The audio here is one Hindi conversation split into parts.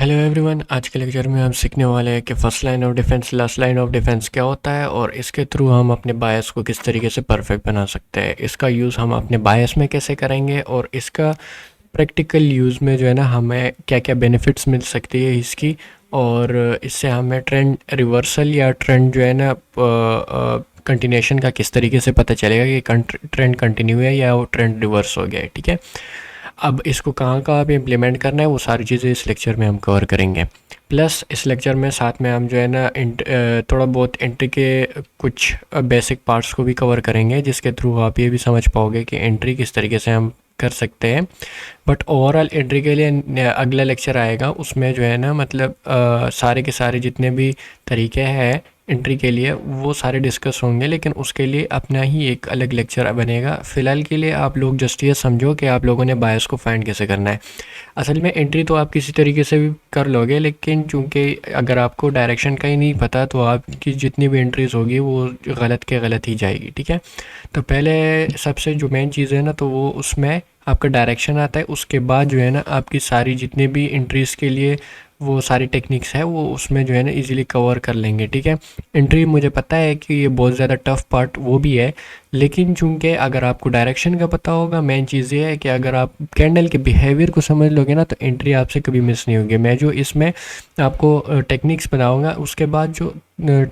हेलो एवरीवन, आज के लेक्चर में हम सीखने वाले हैं कि first line of defence last line of defence क्या होता है और इसके थ्रू हम अपने बायस को किस तरीके से परफेक्ट बना सकते हैं। इसका यूज़ हम अपने बायस में कैसे करेंगे और इसका प्रैक्टिकल यूज़ में जो है ना हमें क्या क्या बेनिफिट्स मिल सकती है इसकी, और इससे हमें ट्रेंड रिवर्सल या ट्रेंड जो है ना कंटिन्यूएशन का किस तरीके से पता चलेगा कि ट्रेंड कंटिन्यू है या वो ट्रेंड रिवर्स हो गया है। ठीक है, अब इसको कहाँ कहाँ पे इम्प्लीमेंट करना है वो सारी चीज़ें इस लेक्चर में हम कवर करेंगे। प्लस इस लेक्चर में साथ में हम जो है ना थोड़ा बहुत एंट्री के कुछ बेसिक पार्ट्स को भी कवर करेंगे, जिसके थ्रू आप ये भी समझ पाओगे कि एंट्री किस तरीके से हम कर सकते हैं। बट ओवरऑल एंट्री के लिए अगला लेक्चर आएगा, उसमें जो है ना मतलब सारे के सारे जितने भी तरीके हैं एंट्री के लिए वो सारे डिस्कस होंगे, लेकिन उसके लिए अपना ही एक अलग लेक्चर बनेगा। फ़िलहाल के लिए आप लोग जस्ट ये समझो कि आप लोगों ने बायस को फाइंड कैसे करना है। असल में एंट्री तो आप किसी तरीके से भी कर लोगे, लेकिन चूंकि अगर आपको डायरेक्शन का ही नहीं पता तो आपकी जितनी भी एंट्रीज़ होगी वो गलत के गलत ही जाएगी। ठीक है, तो पहले सबसे जो मेन चीज़ है ना तो वो उसमें आपका डायरेक्शन आता है। उसके बाद जो है ना आपकी सारी जितने भी एंट्रीज़ के लिए वो सारी टेक्निक्स है वो उसमें जो है ना इजीली कवर कर लेंगे। ठीक है, एंट्री मुझे पता है कि ये बहुत ज़्यादा टफ पार्ट वो भी है, लेकिन चूंकि अगर आपको डायरेक्शन का पता होगा, मेन चीज़ ये है कि अगर आप कैंडल के बिहेवियर को समझ लोगे ना तो एंट्री आपसे कभी मिस नहीं होगी। मैं जो इसमें आपको टेक्निक्स बताऊँगा उसके बाद जो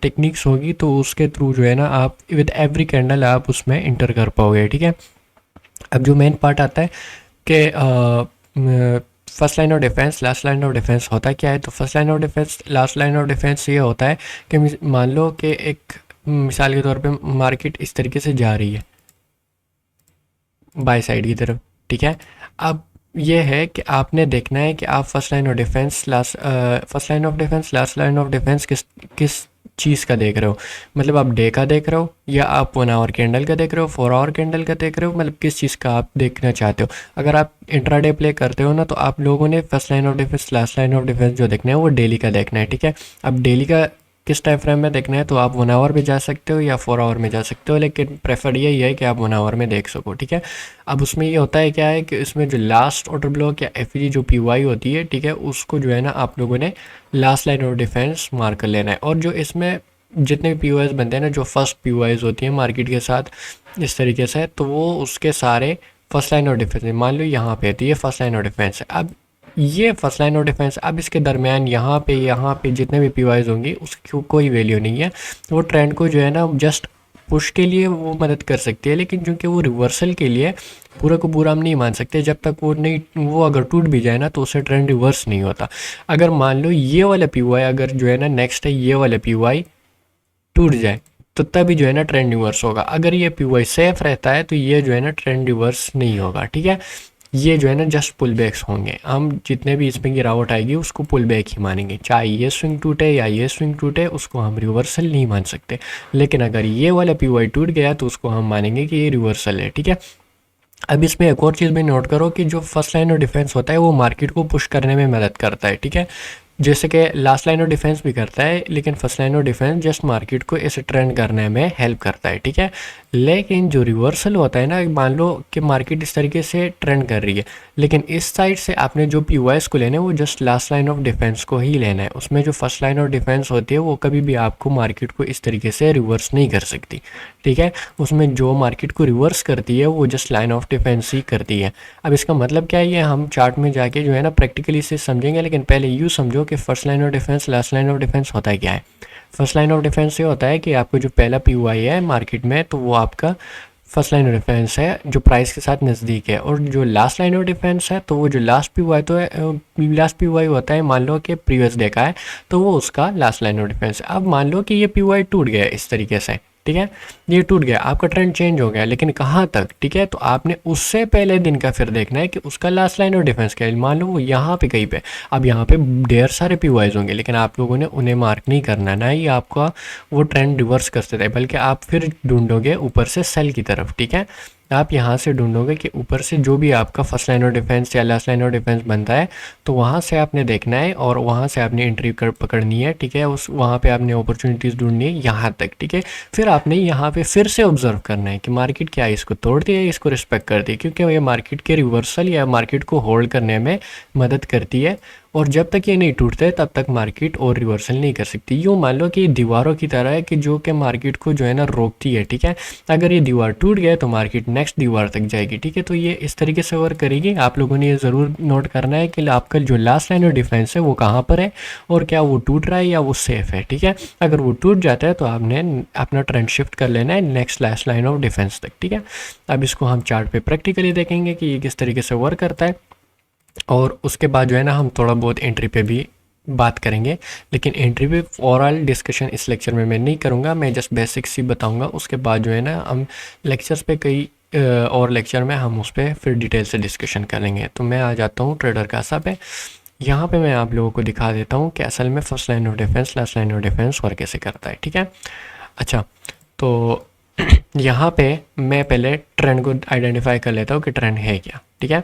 टेक्निक्स होगी तो उसके थ्रू जो है ना आप विद एवरी कैंडल आप उसमें इंटर कर पाओगे। ठीक है, अब जो मेन पार्ट आता है कि first line of defence last line of defence होता क्या है। तो first line of defence last line of defence ये होता है कि मान लो कि एक मिसाल के तौर पे मार्केट इस तरीके से जा रही है बाय साइड की तरफ। ठीक है, अब ये है कि आपने देखना है कि आप first line of defence last line of defence किस चीज़ का देख रहे हो। मतलब आप डे का देख रहे हो या आप 1 आवर कैंडल का देख रहे हो, 4 आवर कैंडल का देख रहे हो, मतलब किस चीज़ का आप देखना चाहते हो। अगर आप इंट्राडे प्ले करते हो ना तो आप लोगों ने first line of defence last line of defence जो देखना है वो डेली का देखना है। ठीक है, अब डेली का किस टाइम फ्रेम में देखना है तो आप 1 आवर में जा सकते हो या 4 आवर में जा सकते हो, लेकिन प्रेफर यही है कि आप 1 आवर में देख सको। ठीक है, अब उसमें ये होता है क्या है कि इसमें जो लास्ट ऑर्डर ब्लॉक या एफ जो पी होती है, ठीक है, उसको जो है ना आप लोगों ने last line of defence mark कर लेना है। और जो इसमें जितने भी पी बनते हैं ना, जो फर्स्ट पी होती है मार्केट के साथ इस तरीके से, तो वो उसके सारे फर्स्ट लाइन ऑफ डिफेंस है। मान लो यहाँ पे तो ये फर्स्ट लाइन ऑफ डिफेंस है। अब ये फर्स्ट लाइन ऑफ डिफेंस, अब इसके दरमियान यहाँ पे जितने भी पी होंगी उसकी कोई वैल्यू नहीं है। वो ट्रेंड को जो है ना जस्ट पुश के लिए वो मदद कर सकती है, लेकिन चूंकि वो रिवर्सल के लिए पूरा को पूरा हम नहीं मान सकते। जब तक वो अगर टूट भी जाए ना तो उससे ट्रेंड रिवर्स नहीं होता। अगर मान लो ये वाला पी अगर जो है ना नेक्स्ट है ये वाला पी टूट जाए तो तभी जो है ना ट्रेंड रिवर्स होगा। अगर ये पी सेफ रहता है तो ये जो है ना ट्रेंड रिवर्स नहीं होगा। ठीक है, ये जो है ना जस्ट पुल बैक्स होंगे। हम जितने भी इसमें गिरावट आएगी उसको पुल बैक ही मानेंगे, चाहे ये स्विंग टूटे या ये स्विंग टूटे, उसको हम रिवर्सल नहीं मान सकते। लेकिन अगर ये वाला पी टूट गया तो उसको हम मानेंगे कि ये रिवर्सल है। ठीक है, अब इसमें एक और चीज़ भी नोट करो कि जो फर्स्ट लाइन ऑफ डिफेंस होता है वो मार्केट को पुश करने में मदद करता है। ठीक है, जैसे कि लास्ट लाइन ऑफ डिफेंस भी करता है, लेकिन first line of defence just market को ऐसे ट्रेंड करने में हेल्प करता है। ठीक है, लेकिन जो रिवर्सल होता है ना, मान लो कि मार्केट इस तरीके से ट्रेंड कर रही है, लेकिन इस साइड से आपने जो पी को लेना है वो just last line of defence को ही लेना है। उसमें जो फर्स्ट लाइन ऑफ डिफेंस होती है वो कभी भी आपको मार्केट को इस तरीके से रिवर्स नहीं कर सकती। ठीक है, उसमें जो मार्केट को रिवर्स करती है वो जस्ट लाइन ऑफ डिफेंस ही करती है। अब इसका मतलब क्या है ये हम चार्ट में जाके जो है ना प्रैक्टिकली से समझेंगे, लेकिन पहले यूँ समझो कि first line of defence last line of defence होता है क्या है। फर्स्ट लाइन ऑफ डिफेंस ये होता है कि आपको जो पहला पी है मार्केट में तो वो आपका फर्स्ट लाइन ऑफ डिफेंस है जो प्राइस के साथ नज़दीक है, और जो लास्ट लाइन ऑफ डिफेंस है तो वो जो लास्ट पी तो है, लास्ट पी होता है मान लो कि प्रीवियस डे का है तो वो उसका लास्ट लाइन ऑफ डिफेंस है। अब मान लो कि ये पी टूट गया इस तरीके से। ठीक है, ये टूट गया, आपका ट्रेंड चेंज हो गया, लेकिन कहाँ तक। ठीक है, तो आपने उससे पहले दिन का फिर देखना है कि उसका लास्ट लाइन ऑफ डिफेंस क्या है। मान लो वो यहाँ पे कहीं पे, अब यहाँ पे ढेर सारे पी होंगे, लेकिन आप लोगों ने उन्हें मार्क नहीं करना, ना ही आपका वो ट्रेंड रिवर्स कर सकता है, बल्कि आप फिर ढूंढोगे ऊपर से सेल की तरफ। ठीक है, आप यहाँ से ढूंढोगे कि ऊपर से जो भी आपका फर्स्ट लाइन ऑफ डिफेंस या लास्ट लाइन ऑफ डिफेंस बनता है तो वहाँ से आपने देखना है और वहाँ से आपने एंट्री पकड़नी है। ठीक है, उस वहाँ पे आपने अपॉर्चुनिटीज़ ढूंढनी है यहाँ तक। ठीक है, फिर आपने यहाँ पे फिर से ऑब्जर्व करना है कि मार्केट क्या है, इसको तोड़ती है, इसको रिस्पेक्ट करती है, क्योंकि ये मार्केट के रिवर्सल या मार्केट को होल्ड करने में मदद करती है। और जब तक ये नहीं टूटते तब तक मार्केट और रिवर्सल नहीं कर सकती। यूँ मान लो कि दीवारों की तरह है कि जो कि मार्केट को जो है ना रोकती है, ठीक है। अगर ये दीवार टूट गया तो मार्केट नेक्स्ट दीवार तक जाएगी, ठीक है। तो ये इस तरीके से वर्क करेगी। आप लोगों ने ये ज़रूर नोट करना है कि आपका जो लास्ट लाइन ऑफ डिफेंस है वो कहाँ पर है और क्या वो टूट रहा है या वो सेफ है, ठीक है। अगर वो टूट जाता है तो आपने अपना ट्रेंड शिफ्ट कर लेना है next last line of defence तक, ठीक है। अब इसको हम चार्ट पे प्रैक्टिकली देखेंगे कि ये किस तरीके से वर्क करता है, और उसके बाद जो है ना हम थोड़ा बहुत एंट्री पे भी बात करेंगे। लेकिन एंट्री पे ओवरऑल डिस्कशन इस लेक्चर में मैं नहीं करूँगा, मैं जस्ट बेसिक्स ही बताऊँगा। उसके बाद जो है ना हम लेक्चर्स पे कई और लेक्चर में हम उस पर फिर डिटेल से डिस्कशन करेंगे। तो मैं आ जाता हूँ ट्रेडर कासा पे। यहाँ पे मैं आप लोगों को दिखा देता हूँ कि असल में first line of defence last line of defence work कैसे करता है, ठीक है। अच्छा, तो यहाँ पे मैं पहले ट्रेंड को आइडेंटिफाई कर लेता हूँ कि ट्रेंड है क्या, ठीक है।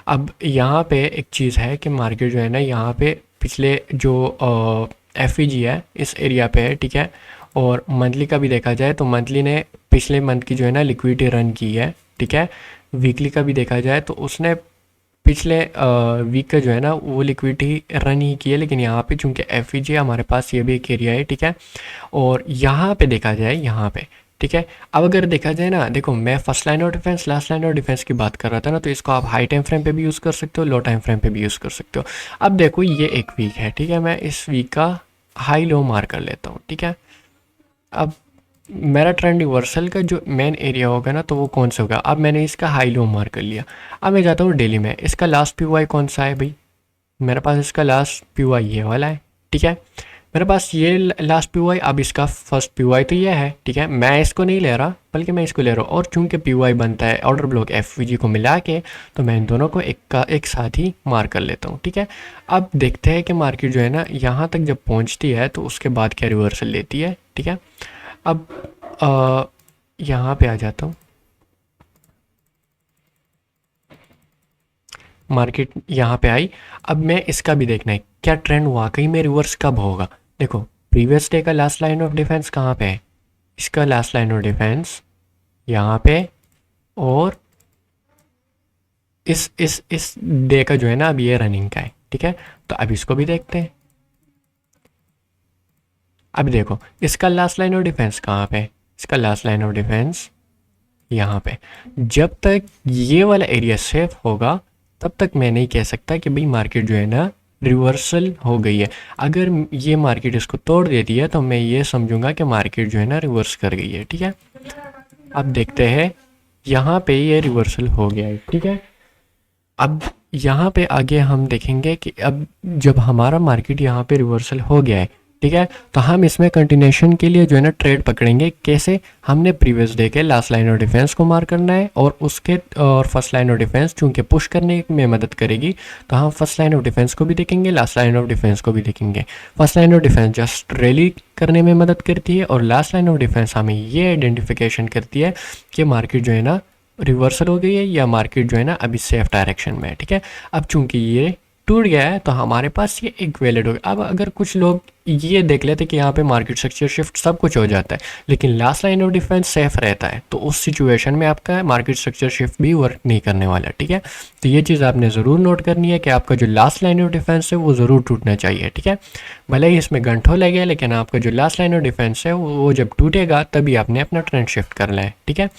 अब यहाँ पे एक चीज़ है कि मार्केट जो है ना यहाँ पे पिछले जो एफ है इस एरिया पे है, ठीक है। और मंथली का भी देखा जाए तो मंथली ने पिछले मंथ की जो है ना लिक्विडिटी रन की है, ठीक है। वीकली का भी देखा जाए तो उसने पिछले वीक का जो है ना वो लिक्विडिटी रन ही की है। लेकिन यहाँ पे चूंकि एफ हमारे पास ये भी एक एरिया है, ठीक है। और यहाँ पे देखा जाए यहाँ पे, ठीक है। अब अगर देखा जाए ना, देखो मैं first line of defence last line of defence की बात कर रहा था ना, तो इसको आप हाई टाइम फ्रेम पे भी यूज़ कर सकते हो, लो टाइम फ्रेम पे भी यूज़ कर सकते हो। अब देखो ये एक वीक है, ठीक है। मैं इस वीक का हाई लो मार्क कर लेता हूँ, ठीक है। अब मेरा ट्रेंड रिवर्सल का जो मेन एरिया होगा ना तो वो कौन सा होगा। अब मैंने इसका हाई लो मार्क कर लिया। अब मैं जाता हूँ डेली में। इसका लास्ट पी कौन सा है भाई, मेरे पास इसका लास्ट पी ये वाला है, ठीक है। मेरे पास ये लास्ट पी अब इसका फर्स्ट पी तो ये है, ठीक है। मैं इसको नहीं ले रहा बल्कि मैं इसको ले रहा हूँ। और चूंकि पी बनता है ऑर्डर ब्लॉक एफ को मिला के, तो मैं इन दोनों को एक साथ ही मार कर लेता हूँ, ठीक है। अब देखते हैं कि मार्केट जो है ना यहाँ तक जब पहुँचती है तो उसके बाद क्या रिवर्सल लेती है, ठीक है। अब यहाँ पे आ जाता हूँ। मार्केट यहाँ पे आई। अब मैं इसका भी देखना है क्या ट्रेंड वाकई में रिवर्स कब होगा। देखो प्रीवियस डे का लास्ट लाइन ऑफ डिफेंस कहाँ पे है, इसका लास्ट लाइन ऑफ डिफेंस यहाँ पे, और इस डे का जो है ना अब ये रनिंग का है, ठीक है। तो अब इसको भी देखते हैं। अब देखो इसका लास्ट लाइन ऑफ डिफेंस कहाँ पे है, इसका लास्ट लाइन ऑफ डिफेंस यहाँ पे। जब तक ये वाला एरिया सेफ होगा तब तक मैं नहीं कह सकता कि भाई मार्केट जो है ना रिवर्सल हो गई है। अगर ये मार्केट इसको तोड़ देती है तो मैं ये समझूंगा कि मार्केट जो है ना रिवर्स कर गई है, ठीक है। अब देखते हैं, यहाँ पे ये रिवर्सल हो गया है, ठीक है। अब यहाँ पे आगे हम देखेंगे कि अब जब हमारा मार्केट यहाँ पे रिवर्सल हो गया है, ठीक है, तो हम इसमें कंटिन्यूशन के लिए जो है ना ट्रेड पकड़ेंगे। कैसे, हमने प्रीवियस डे के लास्ट लाइन ऑफ डिफेंस को मार करना है और उसके और फर्स्ट लाइन ऑफ डिफेंस चूंकि पुश करने में मदद करेगी, तो हम फर्स्ट लाइन ऑफ डिफेंस को भी देखेंगे, लास्ट लाइन ऑफ डिफेंस को भी देखेंगे। First line of defence just rally करने में मदद करती है और लास्ट लाइन ऑफ डिफेंस हमें ये आइडेंटिफिकेशन करती है कि मार्केट जो है ना रिवर्सल हो गई है या मार्केट जो है ना अभी सेफ डायरेक्शन में है, ठीक है। अब चूंकि ये टूट गया है तो हमारे पास ये एक वैलिड हो गया। अब अगर कुछ लोग ये देख लेते कि यहाँ पे मार्केट स्ट्रक्चर शिफ्ट सब कुछ हो जाता है लेकिन last line of defence safe रहता है, तो उस सिचुएशन में आपका मार्केट स्ट्रक्चर शिफ्ट भी वर्क नहीं करने वाला, ठीक है। तो ये चीज़ आपने ज़रूर नोट करनी है कि आपका जो लास्ट लाइन ऑफ डिफेंस है वो ज़रूर टूटना चाहिए, ठीक है। भले ही इसमें घंटों लगे लेकिन आपका जो लास्ट लाइन ऑफ डिफेंस है वो जब टूटेगा तभी आपने अपना ट्रेंड शिफ्ट करना है, ठीक है।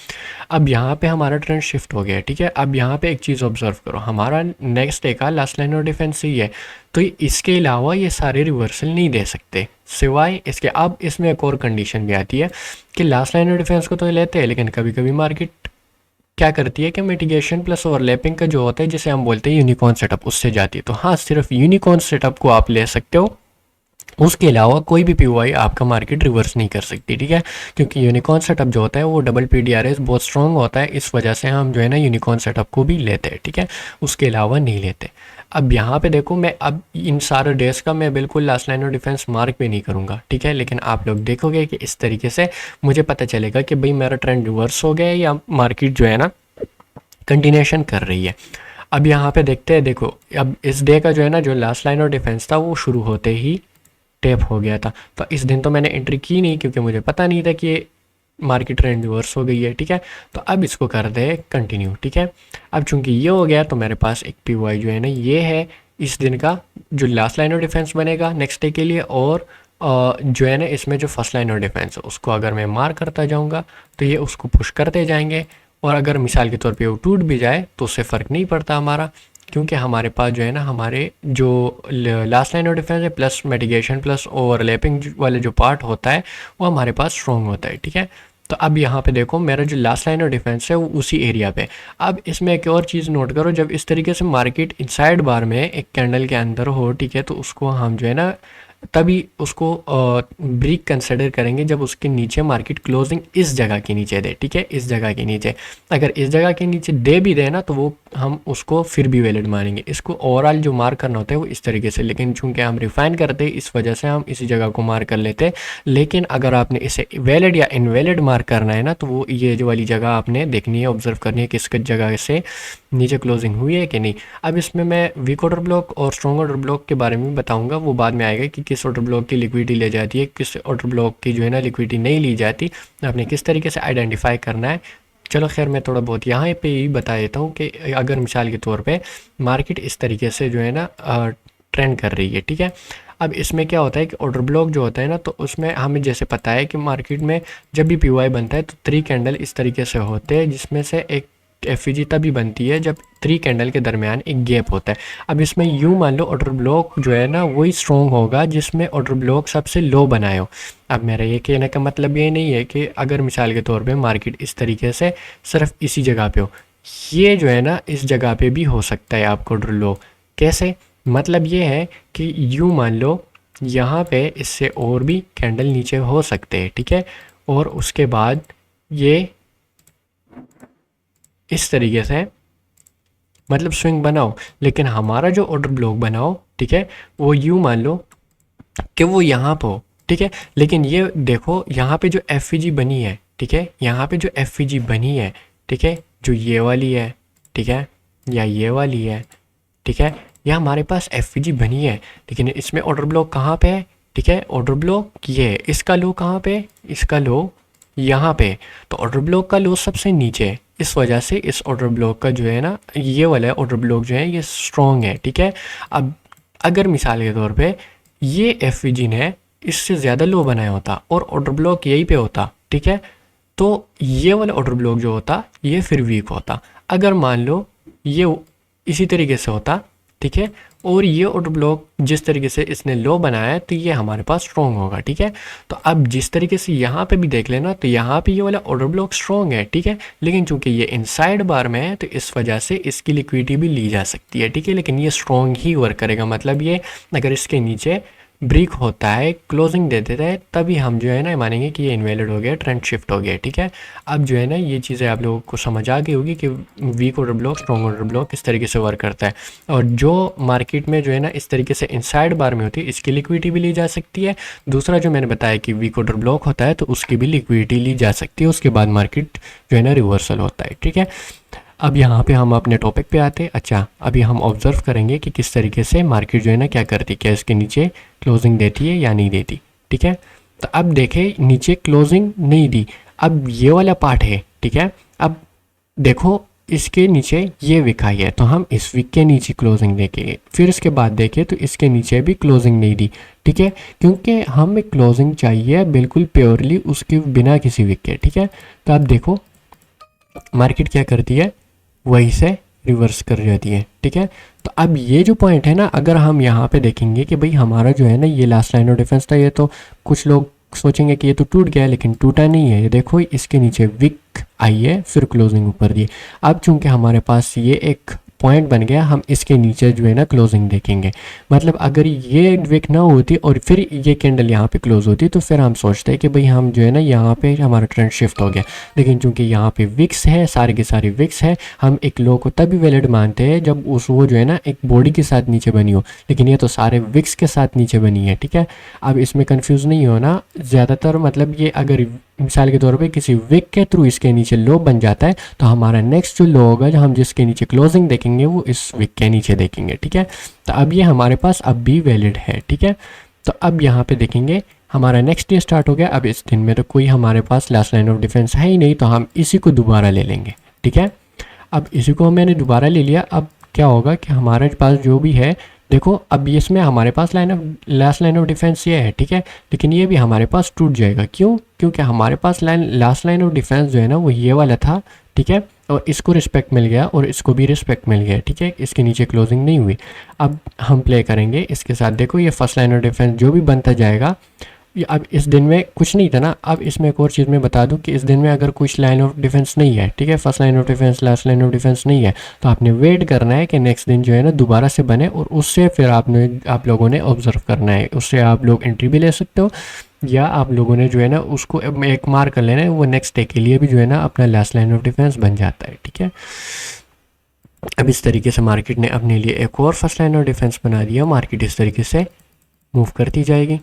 अब यहाँ पे हमारा ट्रेंड शिफ्ट हो गया है, ठीक है। अब यहाँ पे एक चीज़ ऑब्जर्व करो, हमारा नेक्स्ट डे का लास्ट लाइन ऑफ डिफेंस ही है, तो इसके अलावा ये सारे रिवर्सल नहीं दे सकते सिवाय इसके। अब इसमें एक और कंडीशन भी आती है कि लास्ट लाइन ऑफ डिफेंस को तो लेते हैं लेकिन कभी कभी मार्केट क्या करती है कि मिटिगेशन प्लस ओवरलैपिंग का जो होता है जिसे हम बोलते हैं यूनिकॉर्न सेटअप, उससे जाती है। तो हाँ, सिर्फ यूनिकॉर्न सेटअप को आप ले सकते हो, उसके अलावा कोई भी पी आपका मार्केट रिवर्स नहीं कर सकती, ठीक है। क्योंकि यूनिकॉर्न सेटअप जो होता है वो डबल PDRS बहुत स्ट्रॉन्ग होता है, इस वजह से हम जो है ना यूनिकॉर्न सेटअप को भी लेते हैं, ठीक है, उसके अलावा नहीं लेते। अब यहाँ पे देखो, मैं अब इन सारे डेज का मैं बिल्कुल last line of defence mark भी नहीं करूँगा, ठीक है। लेकिन आप लोग देखोगे कि इस तरीके से मुझे पता चलेगा कि भाई मेरा ट्रेंड रिवर्स हो गया है या मार्केट जो है ना कंटिन्यूशन कर रही है। अब यहाँ पे देखते हैं, देखो अब इस डे का जो है ना जो लास्ट लाइन ऑफ डिफेंस था वो शुरू होते ही टैप हो गया था। तो इस दिन तो मैंने एंट्री की नहीं क्योंकि मुझे पता नहीं था कि मार्केट ट्रेंड रिवर्स हो गई है, ठीक है। तो अब इसको कर दे कंटिन्यू, ठीक है। अब चूंकि ये हो गया तो मेरे पास एक पी जो है ना ये है, इस दिन का जो लास्ट लाइन ऑफ डिफेंस बनेगा नेक्स्ट डे के लिए, और जो है ना इसमें जो फर्स्ट लाइन ऑफ डिफेंस है उसको अगर मैं मार करता जाऊंगा तो ये उसको पुश करते जाएंगे। और अगर मिसाल के तौर पे वो टूट भी जाए तो उससे फ़र्क नहीं पड़ता हमारा, क्योंकि हमारे पास जो है ना हमारे जो लास्ट लाइन ऑफ डिफेंस है प्लस मिटिगेशन प्लस ओवरलैपिंग वाले जो पार्ट होता है वो हमारे पास स्ट्रॉन्ग होता है, ठीक है। तो अब यहाँ पे देखो मेरा जो लास्ट लाइन ऑफ डिफेंस है वो उसी एरिया पे। अब इसमें एक और चीज़ नोट करो, जब इस तरीके से मार्केट इनसाइड बार में एक कैंडल के अंदर हो, ठीक है, तो उसको हम जो है ना तभी उसको ब्रेक कंसिडर करेंगे जब उसके नीचे मार्केट क्लोजिंग इस जगह के नीचे दे, ठीक है, इस जगह के नीचे। अगर इस जगह के नीचे दे भी दे ना तो वो हम उसको फिर भी वैलिड मानेंगे। इसको ओवरऑल जो मार्क करना होता है वो इस तरीके से, लेकिन चूंकि हम रिफाइन करते हैं इस वजह से हम इसी जगह को मार्क कर लेते हैं। लेकिन अगर आपने इसे वैलिड या इनवैलिड मार्क करना है ना तो वो ये जो वाली जगह आपने देखनी है, ऑब्जर्व करनी है कि किस जगह से नीचे क्लोजिंग हुई है कि नहीं। अब इसमें मैं वीक ऑर्डर ब्लॉक और स्ट्रॉन्ग ऑर्डर ब्लॉक के बारे में बताऊंगा, वो बाद में आएगा कि किस ऑर्डर ब्लॉक की लिक्विडिटी ले जाती है, किस ऑर्डर ब्लॉक की जो है ना लिक्विडिटी नहीं ली जाती, आपने किस तरीके से आइडेंटिफाई करना है। चलो खैर मैं थोड़ा बहुत यहाँ पे ही बता देता हूँ कि अगर मिसाल के तौर पे मार्केट इस तरीके से जो है ना ट्रेंड कर रही है, ठीक है। अब इसमें क्या होता है कि ऑर्डर ब्लॉक जो होता है ना तो उसमें हमें जैसे पता है कि मार्केट में जब भी पीओआई बनता है तो 3 कैंडल इस तरीके से होते हैं, जिसमें से एक एफईजी तभी बनती है जब 3 कैंडल के दरमियान एक गैप होता है। अब इसमें यूँ मान लो ऑर्डर ब्लॉक जो है ना वही स्ट्रॉन्ग होगा जिसमें ऑर्डर ब्लॉक सबसे लो बनाए हो। अब मेरा ये कहने का मतलब ये नहीं है कि अगर मिसाल के तौर पे मार्केट इस तरीके से सिर्फ इसी जगह पे हो, ये जो है ना इस जगह पे भी हो सकता है आपको ऑर्डर लो। कैसे? मतलब ये है कि यूँ मान लो यहाँ पे इससे और भी कैंडल नीचे हो सकते हैं, ठीक है, और उसके बाद ये इस तरीके से मतलब स्विंग बनाओ, लेकिन हमारा जो ऑर्डर ब्लॉक बनाओ, ठीक है, वो यूँ मान लो कि वो यहाँ पे हो, ठीक है। लेकिन ये देखो यहाँ पे जो एफईजी बनी है, ठीक है, यहाँ पे जो एफईजी बनी है, ठीक है, जो ये वाली है, ठीक है, या ये वाली है, ठीक है, यह हमारे पास एफईजी बनी है, लेकिन इसमें ऑर्डर ब्लॉक कहाँ पे है, ठीक है, ऑर्डर ब्लॉक ये है, इसका लो कहाँ पे, इसका लो यहाँ पे, तो ऑर्डर ब्लॉक का लो सबसे नीचे है। इस वजह से इस ऑर्डर ब्लॉक का जो है ना ये वाला ऑर्डर ब्लॉक जो है ये स्ट्रॉन्ग है, ठीक है। अब अगर मिसाल के तौर पे ये एफईजी ने इससे ज़्यादा लो बनाया होता और ऑर्डर ब्लॉक यहीं पे होता, ठीक है, तो ये वाला ऑर्डर ब्लॉक जो होता ये फिर वीक होता। अगर मान लो ये इसी तरीके से होता, ठीक है, और ये ऑर्डर ब्लॉक जिस तरीके से इसने लो बनाया है तो ये हमारे पास स्ट्रॉन्ग होगा, ठीक है। तो अब जिस तरीके से यहाँ पे भी देख लेना तो यहाँ पे ये वाला ऑर्डर ब्लॉक स्ट्रॉन्ग है, ठीक है, लेकिन चूंकि ये इनसाइड बार में है तो इस वजह से इसकी लिक्विडिटी भी ली जा सकती है, ठीक है, लेकिन ये स्ट्रॉन्ग ही वर्क करेगा। मतलब ये अगर इसके नीचे ब्रेक होता है, क्लोजिंग दे देता है, तभी हम जो है ना मानेंगे कि ये इनवैलिड हो गया, ट्रेंड शिफ्ट हो गया, ठीक है। अब जो है ना ये चीज़ें आप लोगों को समझ आ गई होगी कि weak order block strong order block किस तरीके से वर्क करता है। और जो मार्केट में जो है ना इस तरीके से इनसाइड बार में होती है इसकी लिक्विडिटी भी ली जा सकती है। दूसरा जो मैंने बताया कि वीक ऑर्डर ब्लॉक होता है तो उसकी भी लिक्विडिटी ली जा सकती है, उसके बाद मार्केट जो है ना रिवर्सल होता है, ठीक है। अब यहाँ पे हम अपने टॉपिक पे आते हैं। अच्छा, अभी हम ऑब्जर्व करेंगे कि किस तरीके से मार्केट जो है ना क्या करती है, क्या इसके नीचे क्लोजिंग देती है या नहीं देती, ठीक है। तो अब देखें नीचे क्लोजिंग नहीं दी, अब ये वाला पार्ट है, ठीक है। अब देखो इसके नीचे ये विक आई है तो हम इस विक के नीचे क्लोजिंग देखेंगे, फिर इसके बाद देखें तो इसके नीचे भी क्लोजिंग नहीं दी, ठीक है, क्योंकि हमें क्लोजिंग चाहिए बिल्कुल प्योरली उसके बिना किसी विक के, ठीक है। तो अब देखो मार्केट क्या करती है, वहीं से रिवर्स कर जाती है, ठीक है। तो अब ये जो पॉइंट है ना, अगर हम यहाँ पे देखेंगे कि भाई हमारा जो है ना ये लास्ट लाइन ऑफ डिफेंस था, ये तो कुछ लोग सोचेंगे कि ये तो टूट गया, लेकिन टूटा नहीं है। ये देखो इसके नीचे विक आई है फिर क्लोजिंग ऊपर दी। अब चूंकि हमारे पास ये एक पॉइंट बन गया, हम इसके नीचे जो है ना क्लोजिंग देखेंगे। मतलब अगर ये विक ना होती और फिर ये कैंडल यहाँ पे क्लोज होती तो फिर हम सोचते हैं कि भाई हम जो है ना यहाँ पे हमारा ट्रेंड शिफ्ट हो गया, लेकिन चूंकि यहाँ पे विक्स है, सारे के सारे विक्स है, हम एक लो को तभी वैलिड मानते हैं जब उस वो जो है ना एक बॉडी के साथ नीचे बनी हो, लेकिन ये तो सारे विक्स के साथ नीचे बनी है, ठीक है। अब इसमें कन्फ्यूज़ नहीं होना ज़्यादातर, मतलब ये अगर मिसाल के तौर पे किसी विक के थ्रू इसके नीचे लो बन जाता है तो हमारा नेक्स्ट जो लो होगा जो हम जिसके नीचे क्लोजिंग देखेंगे वो इस विक के नीचे देखेंगे, ठीक है। तो अब ये हमारे पास अब भी वैलिड है, ठीक है। तो अब यहाँ पे देखेंगे हमारा नेक्स्ट डे स्टार्ट हो गया। अब इस दिन में तो कोई हमारे पास लास्ट लाइन ऑफ डिफेंस है ही नहीं, तो हम इसी को दोबारा ले लेंगे, ठीक है। अब इसी को मैंने दोबारा ले लिया। अब क्या होगा कि हमारे पास जो भी है देखो अब इसमें हमारे पास लास्ट लाइन ऑफ डिफेंस ये है, ठीक है, लेकिन ये भी हमारे पास टूट जाएगा। क्यों? क्योंकि हमारे पास लास्ट लाइन ऑफ डिफेंस जो है ना वो ये वाला था, ठीक है, और इसको रिस्पेक्ट मिल गया और इसको भी रिस्पेक्ट मिल गया, ठीक है, इसके नीचे क्लोजिंग नहीं हुई। अब हम प्ले करेंगे इसके साथ, देखो ये फर्स्ट लाइन ऑफ डिफेंस जो भी बनता जाएगा, अब इस दिन में कुछ नहीं था ना। अब इसमें एक और चीज़ मैं बता दूं कि इस दिन में अगर कुछ लाइन ऑफ डिफेंस नहीं है, ठीक है, first line of defence last line of defence नहीं है, तो आपने वेट करना है कि नेक्स्ट दिन जो है ना दोबारा से बने, और उससे फिर आप लोगों ने ऑब्जर्व करना है। उससे आप लोग एंट्री भी ले सकते हो, या आप लोगों ने जो है ना उसको एक मार्क कर लेना है, वो नेक्स्ट डे के लिए भी जो है ना अपना लास्ट लाइन ऑफ डिफेंस बन जाता है, ठीक है। अब इस तरीके से मार्केट ने अपने लिए एक और फर्स्ट लाइन ऑफ डिफेंस बना दिया। मार्केट इस तरीके से मूव करती जाएगी।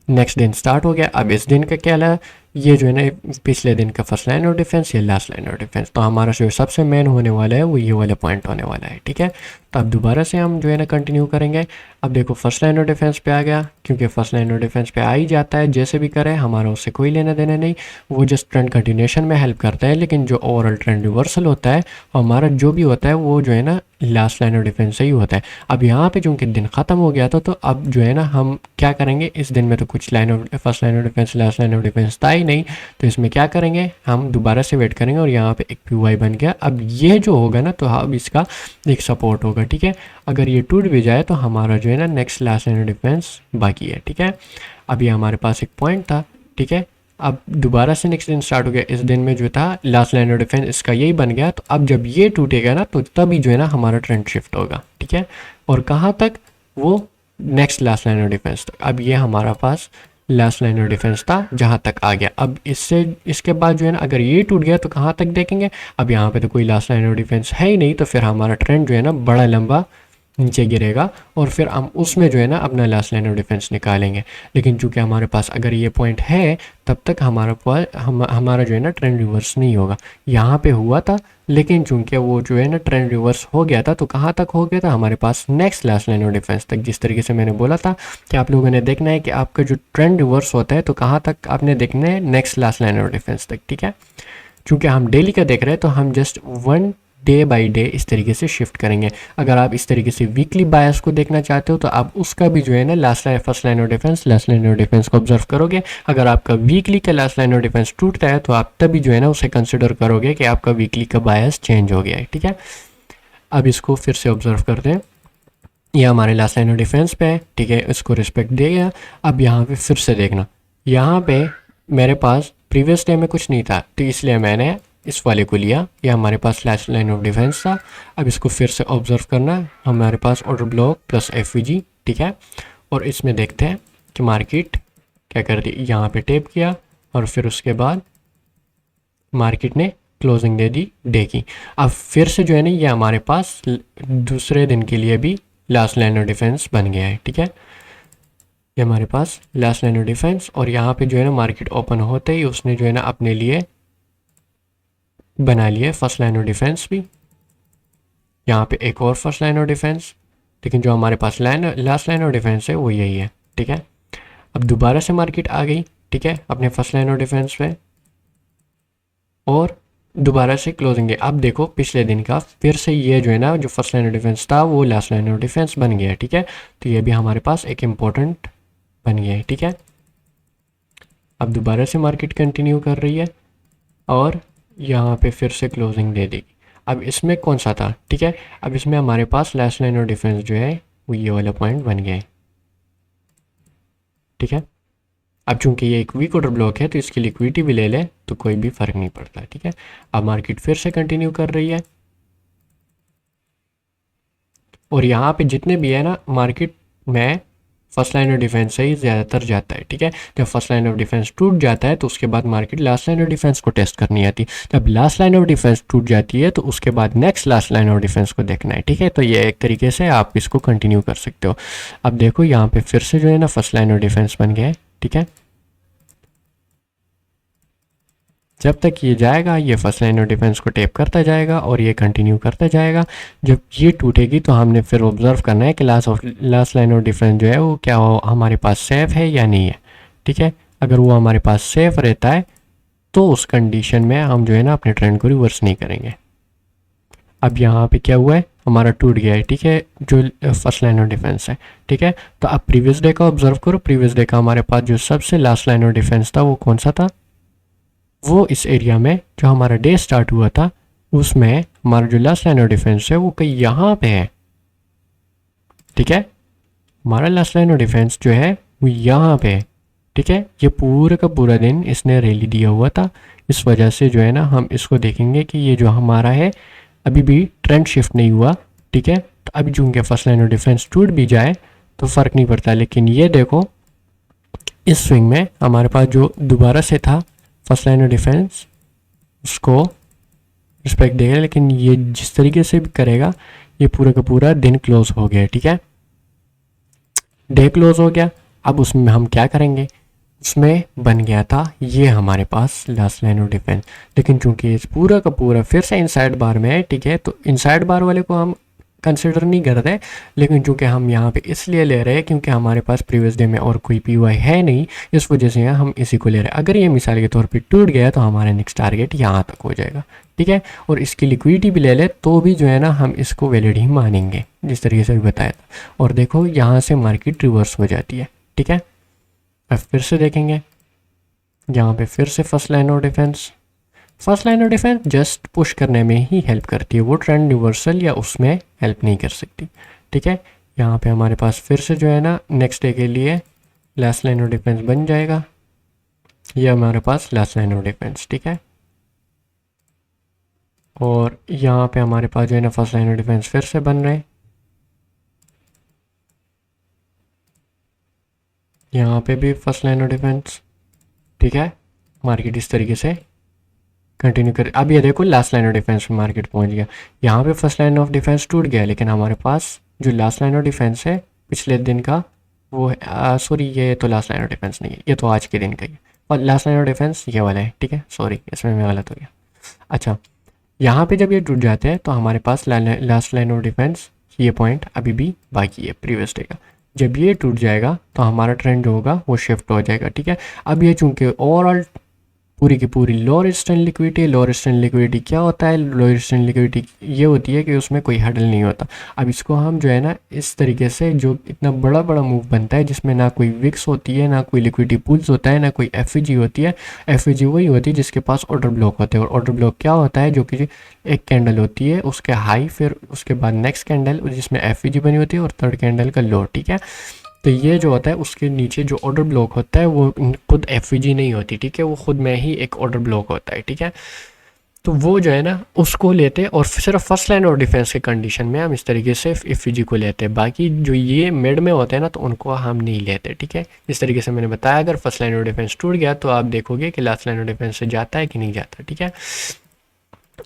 नेक्स्ट दिन स्टार्ट हो गया। अब इस दिन का क्या है, ये जो है ना पिछले दिन का फर्स्ट लाइन ऑफ डिफेंस, ये लास्ट लाइन ऑफ डिफेंस। तो हमारा जो सबसे मेन होने वाला है वो ये वाला पॉइंट होने वाला है, ठीक है। तो अब दोबारा से हम जो है ना कंटिन्यू करेंगे। अब देखो फर्स्ट लाइन ऑफ डिफेंस पे आ गया, क्योंकि फर्स्ट लाइन ऑफ डिफेंस पे आ ही जाता है, जैसे भी करे हमारा उससे कोई लेना देना नहीं, वो जस्ट ट्रेंड कंटिन्यूशन में हेल्प करता है। लेकिन जो ओवरऑल ट्रेंड रिवर्सल होता है हमारा जो भी होता है वो जो है ना लास्ट लाइन ऑफ डिफेंस से ही होता है। अब यहाँ पे चूँकि दिन ख़त्म हो गया था, तो अब जो है ना हम क्या करेंगे, इस दिन में तो कुछ first line of defence last line of defence था ही नहीं, तो इसमें क्या करेंगे, हम दोबारा से वेट करेंगे। और यहाँ पे एक PY बन गया। अब ये जो होगा ना, तो अब इसका एक सपोर्ट होगा, ठीक है। अगर ये टूट भी जाए तो हमारा जो है ना next last line of defence बाकी है, ठीक है। अब ये हमारे पास एक पॉइंट था, ठीक है। अब दोबारा से नेक्स्ट दिन स्टार्ट हो गया। इस दिन में जो था लास्ट लाइन ऑफ डिफेंस इसका यही बन गया। तो अब जब ये टूटेगा ना, तो तभी जो है ना हमारा ट्रेंड शिफ्ट होगा, ठीक है। और कहाँ तक, वो next last line of defence तक। अब ये हमारा पास लास्ट लाइन ऑफ डिफेंस था जहाँ तक आ गया। अब इसके बाद जो है ना अगर ये टूट गया तो कहाँ तक देखेंगे। अब यहाँ पे तो कोई लास्ट लाइन ऑफ डिफेंस है ही नहीं, तो फिर हमारा ट्रेंड जो है ना बड़ा लंबा नीचे गिरेगा, और फिर हम उसमें जो है ना अपना लास्ट लाइन ऑफ डिफेंस निकालेंगे। लेकिन चूंकि हमारे पास अगर ये पॉइंट है, तब तक हमारा जो है ना ट्रेंड रिवर्स नहीं होगा। यहाँ पे हुआ था, लेकिन चूंकि वो जो है ना ट्रेंड रिवर्स हो गया था, तो कहाँ तक हो गया था, हमारे पास next last line of defence तक। जिस तरीके से मैंने बोला था कि आप लोगों ने देखना है कि आपका जो ट्रेंड रिवर्स होता है तो कहाँ तक आपने देखना है, next last line of defence तक, ठीक है। चूँकि हम डेली का देख रहे हैं, तो हम just one day by day इस तरीके से शिफ्ट करेंगे। अगर आप इस तरीके से वीकली बायस को देखना चाहते हो, तो आप उसका भी जो है ना first line of defence last line of defence को ऑब्जर्व करोगे। अगर आपका वीकली का लास्ट लाइन ऑफ डिफेंस टूटता है, तो आप तभी जो है ना उसे कंसिडर करोगे कि आपका वीकली का बायस चेंज हो गया है, ठीक है। अब इसको फिर से ऑब्जर्व करते हैं। ये हमारे लास्ट लाइन ऑफ डिफेंस पे है, ठीक है, इसको रिस्पेक्ट दे गया। अब यहाँ पे फिर से देखना, यहाँ पे मेरे पास प्रीवियस डे में कुछ नहीं था, तो इसलिए मैंने इस वाले को लिया। ये हमारे पास लास्ट लाइन ऑफ डिफेंस था। अब इसको फिर से ऑब्जर्व करना, हमारे पास ऑर्डर ब्लॉक प्लस FVG, ठीक है। और इसमें देखते हैं कि मार्केट क्या कर दी। यहाँ पे टेप किया और फिर उसके बाद मार्केट ने क्लोजिंग दे दी डे की। अब फिर से जो है ना ये हमारे पास दूसरे दिन के लिए भी लास्ट लाइन ऑफ डिफेंस बन गया है, ठीक है। ये हमारे पास लास्ट लाइन ऑफ डिफेंस, और यहाँ पे जो है ना मार्केट ओपन होते ही उसने जो है ना अपने लिए बना लिए फर्स्ट लाइन ऑफ डिफेंस भी। यहाँ पे एक और फर्स्ट लाइन ऑफ डिफेंस, लेकिन जो हमारे पास लास्ट लाइन ऑफ डिफेंस है वो यही है, ठीक है। अब दोबारा से मार्केट आ गई, ठीक है, अपने फर्स्ट लाइन ऑफ डिफेंस पे, और दोबारा से क्लोजिंग है। अब देखो पिछले दिन का फिर से ये जो है ना जो फर्स्ट लाइन ऑफ डिफेंस था वो लास्ट लाइन ऑफ डिफेंस बन गया है, ठीक है। तो ये भी हमारे पास एक इम्पोर्टेंट बन गया है, ठीक है। अब दोबारा से मार्केट कंटिन्यू कर रही है और यहाँ पे फिर से क्लोजिंग दे देगी। अब इसमें कौन सा था, ठीक है, अब इसमें हमारे पास लास्ट लाइन ऑफ डिफेंस जो है वो ये वाला पॉइंट बन गया है, ठीक है। अब चूंकि ये एक वीक ऑर्डर ब्लॉक है, तो इसकी लिक्विडिटी भी ले ले तो कोई भी फर्क नहीं पड़ता, ठीक है। अब मार्केट फिर से कंटिन्यू कर रही है, और यहाँ पे जितने भी है ना मार्केट में फर्स्ट लाइन ऑफ डिफेंस से ही ज़्यादातर जाता है, ठीक है। जब फर्स्ट लाइन ऑफ डिफेंस टूट जाता है तो उसके बाद market last line of defence को टेस्ट करनी आती है। जब लास्ट लाइन ऑफ डिफेंस टूट जाती है तो उसके बाद next last line of defence को देखना है, ठीक है। तो ये एक तरीके से आप इसको कंटिन्यू कर सकते हो। अब देखो यहाँ पे फिर से जो है ना फर्स्ट लाइन ऑफ डिफेंस बन गया है, ठीक है। जब तक ये जाएगा ये फर्स्ट लाइन ऑफ डिफेंस को टेप करता जाएगा और ये कंटिन्यू करता जाएगा। जब ये टूटेगी तो हमने फिर ऑब्जर्व करना है कि लास्ट लाइन ऑफ डिफेंस जो है वो क्या हमारे पास सेफ है या नहीं है, ठीक है। अगर वो हमारे पास सेफ रहता है तो उस कंडीशन में हम जो है ना अपने ट्रेंड को रिवर्स नहीं करेंगे। अब यहाँ पे क्या हुआ है, हमारा टूट गया है, ठीक है, जो फर्स्ट लाइन ऑफ डिफेंस है, ठीक है। तो अब प्रीवियस डे का ऑब्जर्व करो, प्रीवियस डे का हमारे पास जो सबसे लास्ट लाइन ऑफ डिफेंस था वो कौन सा था, वो इस एरिया में जो हमारा डे स्टार्ट हुआ था उसमें हमारा जो लास्ट लाइन ऑफ डिफेंस है वो कहीं यहाँ पे है, ठीक है। हमारा लास्ट लाइन ऑफ डिफेंस जो है वो यहाँ पे है, ठीक है। ये पूरा का पूरा दिन इसने रैली दिया हुआ था, इस वजह से जो है ना हम इसको देखेंगे कि ये जो हमारा है अभी भी ट्रेंड शिफ्ट नहीं हुआ, ठीक है। तो अभी चूंकि फर्स्ट लाइन ऑफ डिफेंस टूट भी जाए तो फ़र्क नहीं पड़ता, लेकिन ये देखो इस स्विंग में हमारे पास जो दोबारा से था फर्स्ट लाइन ऑफ डिफेंस उसको रिस्पेक्ट देगा, लेकिन ये जिस तरीके से भी करेगा ये पूरा का पूरा दिन क्लोज हो गया, ठीक है, डे क्लोज हो गया। अब उसमें हम क्या करेंगे, उसमें बन गया था ये हमारे पास लास्ट लाइन ऑफ डिफेंस, लेकिन चूंकि इस पूरा का पूरा फिर से इनसाइड बार में है, ठीक है, तो इनसाइड बार वाले को हम कंसिडर नहीं करते, लेकिन चूंकि हम यहाँ पे इसलिए ले रहे हैं क्योंकि हमारे पास प्रीवियस डे में और कोई पीवाई है नहीं, इस वजह से हम इसी को ले रहे हैं। अगर ये मिसाल के तौर पे टूट गया तो हमारा नेक्स्ट टारगेट यहाँ तक हो जाएगा, ठीक है, और इसकी लिक्विडिटी भी ले ले तो भी जो है ना हम इसको वैलिड ही मानेंगे, जिस तरीके से भी बताया था। और देखो यहाँ से मार्केट रिवर्स हो जाती है, ठीक है। अब फिर से देखेंगे यहाँ पे फिर से first line of defence, first line of defence just push करने में ही हेल्प करती है, वो ट्रेंड रिवर्सल या उसमें हेल्प नहीं कर सकती, ठीक है। यहाँ पे हमारे पास फिर से जो है ना नेक्स्ट डे के लिए लास्ट लाइन ऑफ डिफेंस बन जाएगा, ये हमारे पास लास्ट लाइन ऑफ डिफेंस, ठीक है। और यहाँ पे हमारे पास जो है ना फर्स्ट लाइन ऑफ डिफेंस फिर से बन रहे हैं, यहाँ पे भी फर्स्ट लाइन ऑफ डिफेंस, ठीक है। मार्केट इस तरीके से कंटिन्यू कर, अब ये देखो लास्ट लाइन ऑफ डिफेंस में मार्केट पहुंच गया, यहाँ पे फर्स्ट लाइन ऑफ डिफेंस टूट गया, लेकिन हमारे पास जो लास्ट लाइन ऑफ डिफेंस है पिछले दिन का वो है, सॉरी ये तो लास्ट लाइन ऑफ डिफेंस नहीं है, ये तो आज के दिन का ही, और लास्ट लाइन ऑफ डिफेंस ये वाला है, ठीक है, सॉरी इसमें मैं गलत हो गया। अच्छा, यहाँ पे जब ये टूट जाते हैं तो हमारे पास लास्ट लाइन ऑफ डिफेंस ये पॉइंट अभी भी बाकी है प्रीवियस डे का, जब ये टूट जाएगा तो हमारा ट्रेंड जो होगा वो शिफ्ट हो जाएगा, ठीक है। अब ये चूंकि ओवरऑल पूरी की पूरी low resistance liquidity, low resistance liquidity क्या होता है, लो रेजिस्टेंस लिक्विडिटी ये होती है कि उसमें कोई हडल नहीं होता। अब इसको हम जो है ना इस तरीके से जो इतना बड़ा बड़ा मूव बनता है जिसमें ना कोई विक्स होती है, ना कोई लिक्विडिटी पूल्स होता है, ना कोई एफईजी होती है, एफईजी वही होती है जिसके पास ऑर्डर ब्लॉक होते हैं, और ऑर्डर ब्लॉक क्या होता है, जो कि एक कैंडल होती है उसके हाई, फिर उसके बाद नेक्स्ट कैंडल जिसमें एफईजी बनी होती है, और थर्ड कैंडल का लो, ठीक है। तो ये जो होता है उसके नीचे जो ऑर्डर ब्लॉक होता है वो खुद एफईजी नहीं होती, ठीक है, वो खुद में ही एक ऑर्डर ब्लॉक होता है, ठीक है। तो वो जो है ना उसको लेते हैं, और सिर्फ फर्स्ट लाइन और डिफेंस के कंडीशन में हम इस तरीके से एफईजी को लेते हैं, बाकी जो ये मिड में होते हैं ना तो उनको हम नहीं लेते, ठीक है। इस तरीके से मैंने बताया, अगर फर्स्ट लाइन और डिफेंस टूट गया तो आप देखोगे कि लास्ट लाइन और डिफेंस से जाता है कि नहीं जाता, ठीक है।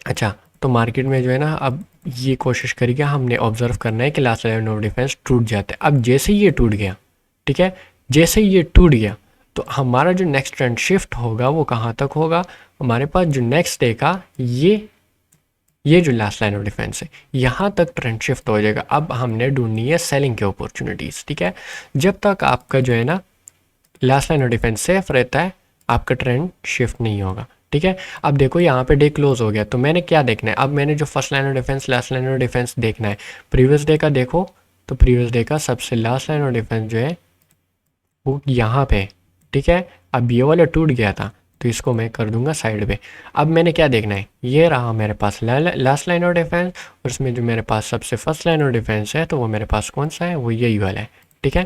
अच्छा, तो मार्केट में जो है ना अब ये कोशिश करिए, हमने ऑब्जर्व करना है कि लास्ट लाइन ऑफ डिफेंस टूट जाता है। अब जैसे ही ये टूट गया, ठीक है, जैसे ही ये टूट गया तो हमारा जो नेक्स्ट ट्रेंड शिफ्ट होगा वो कहाँ तक होगा, हमारे पास जो नेक्स्ट डे का ये जो लास्ट लाइन ऑफ डिफेंस है यहाँ तक ट्रेंड शिफ्ट हो जाएगा। अब हमने ढूंढनी है सेलिंग की अपॉर्चुनिटीज़, ठीक है। जब तक आपका जो है ना last line of defence safe रहता है आपका ट्रेंड शिफ्ट नहीं होगा, ठीक है। अब देखो यहाँ पे डे क्लोज हो गया, तो मैंने क्या देखना है, अब मैंने जो first line of defence last line of defence देखना है, प्रीवियस डे का देखो, तो प्रीवियस डे का सबसे लास्ट लाइन ऑफ डिफेंस जो है वो यहाँ पे, ठीक है। अब ये वाला टूट गया था तो इसको मैं कर दूंगा साइड पे। अब मैंने क्या देखना है, ये रहा मेरे पास लास्ट लाइन ऑफ डिफेंस, और उसमें जो मेरे पास सबसे फर्स्ट लाइन ऑफ डिफेंस है तो वो मेरे पास कौन सा है, वो यही वाला है, ठीक है।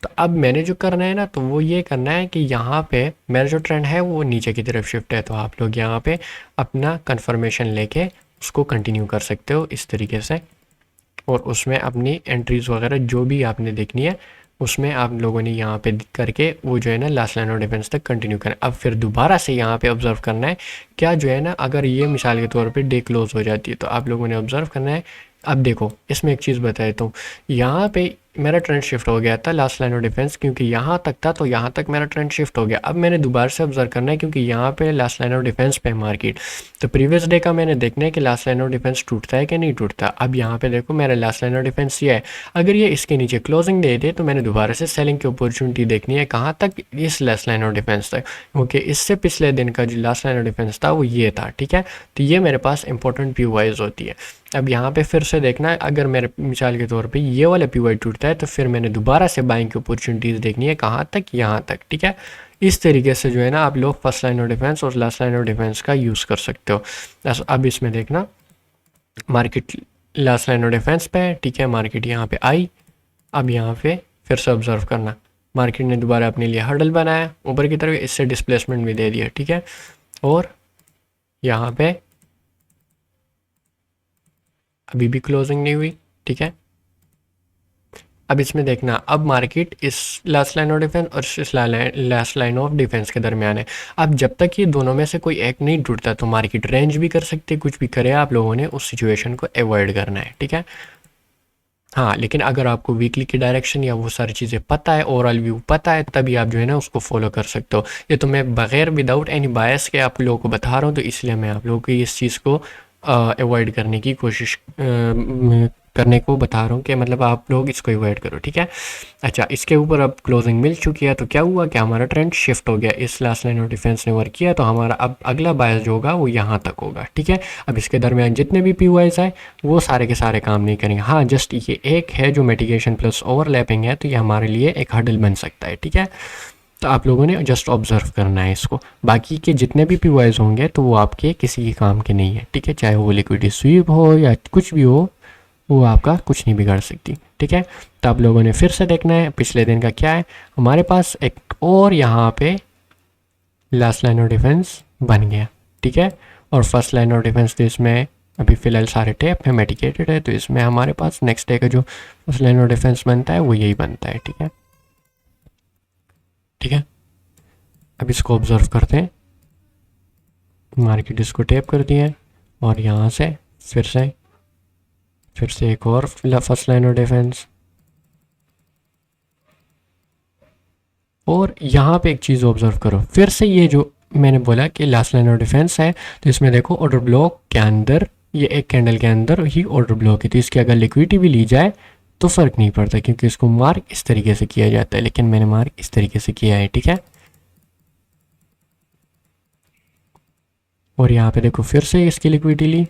तो अब मैंने जो करना है ना तो वो ये करना है कि यहाँ पे मेरा जो ट्रेंड है वो नीचे की तरफ शिफ्ट है, तो आप लोग यहाँ पे अपना कंफर्मेशन लेके उसको कंटिन्यू कर सकते हो इस तरीके से, और उसमें अपनी एंट्रीज वगैरह जो भी आपने देखनी है उसमें आप लोगों ने यहाँ पे करके वो जो है ना लास्ट लाइन ऑफ डिफेंस तक कंटिन्यू करें। अब फिर दोबारा से यहाँ पे ऑब्जर्व करना है क्या जो है ना, अगर ये मिसाल के तौर पे डे क्लोज हो जाती है तो आप लोगों ने ऑब्जर्व करना है। अब देखो इसमें एक चीज़ बताया तो यहाँ पे मेरा ट्रेंड शिफ्ट हो गया था लास्ट लाइन ऑफ डिफेंस, क्योंकि यहाँ तक था तो यहाँ तक मेरा ट्रेंड शिफ्ट हो गया। अब मैंने दोबारा से ऑब्जर्व करना है क्योंकि यहाँ पे लास्ट लाइन ऑफ डिफेंस पे मार्केट, तो प्रीवियस डे का मैंने देखना है कि लास्ट लाइन ऑफ डिफेंस टूटता है कि नहीं टूटता। अब यहाँ पे देखो मेरा लास्ट लाइन ऑफ डिफेंस ये है, अगर ये इसके नीचे क्लोजिंग दे दे तो मैंने दोबारा से सेलिंग की अपॉर्चुनिटी देखनी है। कहाँ तक? इस लास्ट लाइन ऑफ डिफेंस तक, क्योंकि इससे पिछले दिन का जो लास्ट लाइन ऑफ डिफेंस था वो ये था, ठीक है। तो ये मेरे पास इंपॉर्टेंट पी वाइज होती है। अब यहाँ पे फिर से देखना है, अगर मेरे मिसाल के तौर पे ये वाला पी वाई टूटता है तो फिर मैंने दोबारा से बाइंग की अपॉर्चुनिटीज़ देखनी है। कहाँ तक? यहाँ तक, ठीक है। इस तरीके से जो है ना आप लोग फर्स्ट लाइन ऑफ डिफेंस और लास्ट लाइन ऑफ डिफेंस का यूज़ कर सकते हो। अब इसमें देखना market last line of defence पे है, ठीक है। मार्केट यहाँ पे आई, अब यहाँ पे फिर से ऑब्जर्व करना, मार्केट ने दोबारा अपने लिए हर्डल बनाया ऊपर की तरफ, इससे डिस्प्लेसमेंट भी दे दिया, ठीक है। और यहाँ पे अभी भी क्लोजिंग नहीं हुई, ठीक है। अब इसमें देखना, अब मार्केट इस लास्ट लाइन ऑफ डिफेंस और इस लास्ट लाइन ऑफ डिफेंस के दरमियान है। अब जब तक ये दोनों में से कोई एक नहीं टूटता तो मार्केट रेंज भी कर सकती है, कुछ भी करे, आप लोगों ने उस सिचुएशन को अवॉइड करना है, ठीक है। हाँ, लेकिन अगर आपको वीकली की डायरेक्शन या वो सारी चीज़ें पता है, ओवरऑल व्यू पता है, तभी आप जो है ना उसको फॉलो कर सकते हो। ये तो मैं बगैर विदाउट एनी बायस के आप लोगों को बता रहा हूँ, तो इसलिए मैं आप लोगों को इस चीज़ को अवॉइड करने की कोशिश करने को बता रहा हूँ कि मतलब आप लोग इसको अवॉइड करो, ठीक है। अच्छा, इसके ऊपर अब क्लोजिंग मिल चुकी है तो क्या हुआ कि हमारा ट्रेंड शिफ्ट हो गया। इस लास्ट लाइन ऑफ डिफेंस ने वर्क किया तो हमारा अब अगला बायस जो होगा वो यहाँ तक होगा, ठीक है। अब इसके दरमियान जितने भी पी वाइज है वो सारे के सारे काम नहीं करेंगे। हाँ, जस्ट ये एक है जो मिटिगेशन प्लस ओवरलैपिंग है, तो ये हमारे लिए एक हर्डल बन सकता है, ठीक है। तो आप लोगों ने जस्ट ऑब्जर्व करना है इसको। बाकी के जितने भी पी वाइज होंगे तो वो आपके किसी के काम के नहीं है, ठीक है। चाहे वो लिक्विडिटी स्वीप हो या कुछ भी हो, वो आपका कुछ नहीं बिगाड़ सकती, ठीक है। तो आप लोगों ने फिर से देखना है पिछले दिन का क्या है। हमारे पास एक और यहाँ पे लास्ट लाइन ऑफ डिफेंस बन गया, ठीक है। और फर्स्ट लाइन ऑफ डिफेंस तो इसमें अभी फ़िलहाल सारे टेप है, मेडिकेटेड है, तो इसमें हमारे पास नेक्स्ट डे का जो फर्स्ट लाइन ऑफ डिफेंस बनता है वो यही बनता है, ठीक है। ठीक है, अब इसको ऑब्जर्व करते हैं। मार्केट इसको टैप कर दिया है और यहाँ से फिर से एक और फर्स्ट लाइन ऑफ डिफेंस। और यहाँ पे एक चीज़ ऑब्जर्व करो, फिर से ये जो मैंने बोला कि लास्ट लाइन ऑफ डिफेंस है, तो इसमें देखो ऑर्डर ब्लॉक के अंदर, ये एक कैंडल के अंदर ही ऑर्डर ब्लॉक है, तो इसकी अगर लिक्विडिटी भी ली जाए तो फ़र्क नहीं पड़ता क्योंकि इसको मार्क इस तरीके से किया जाता है, लेकिन मैंने मार्क इस तरीके से किया है, ठीक है। और यहाँ पे देखो फिर से इसकी लिक्विडिटी ली,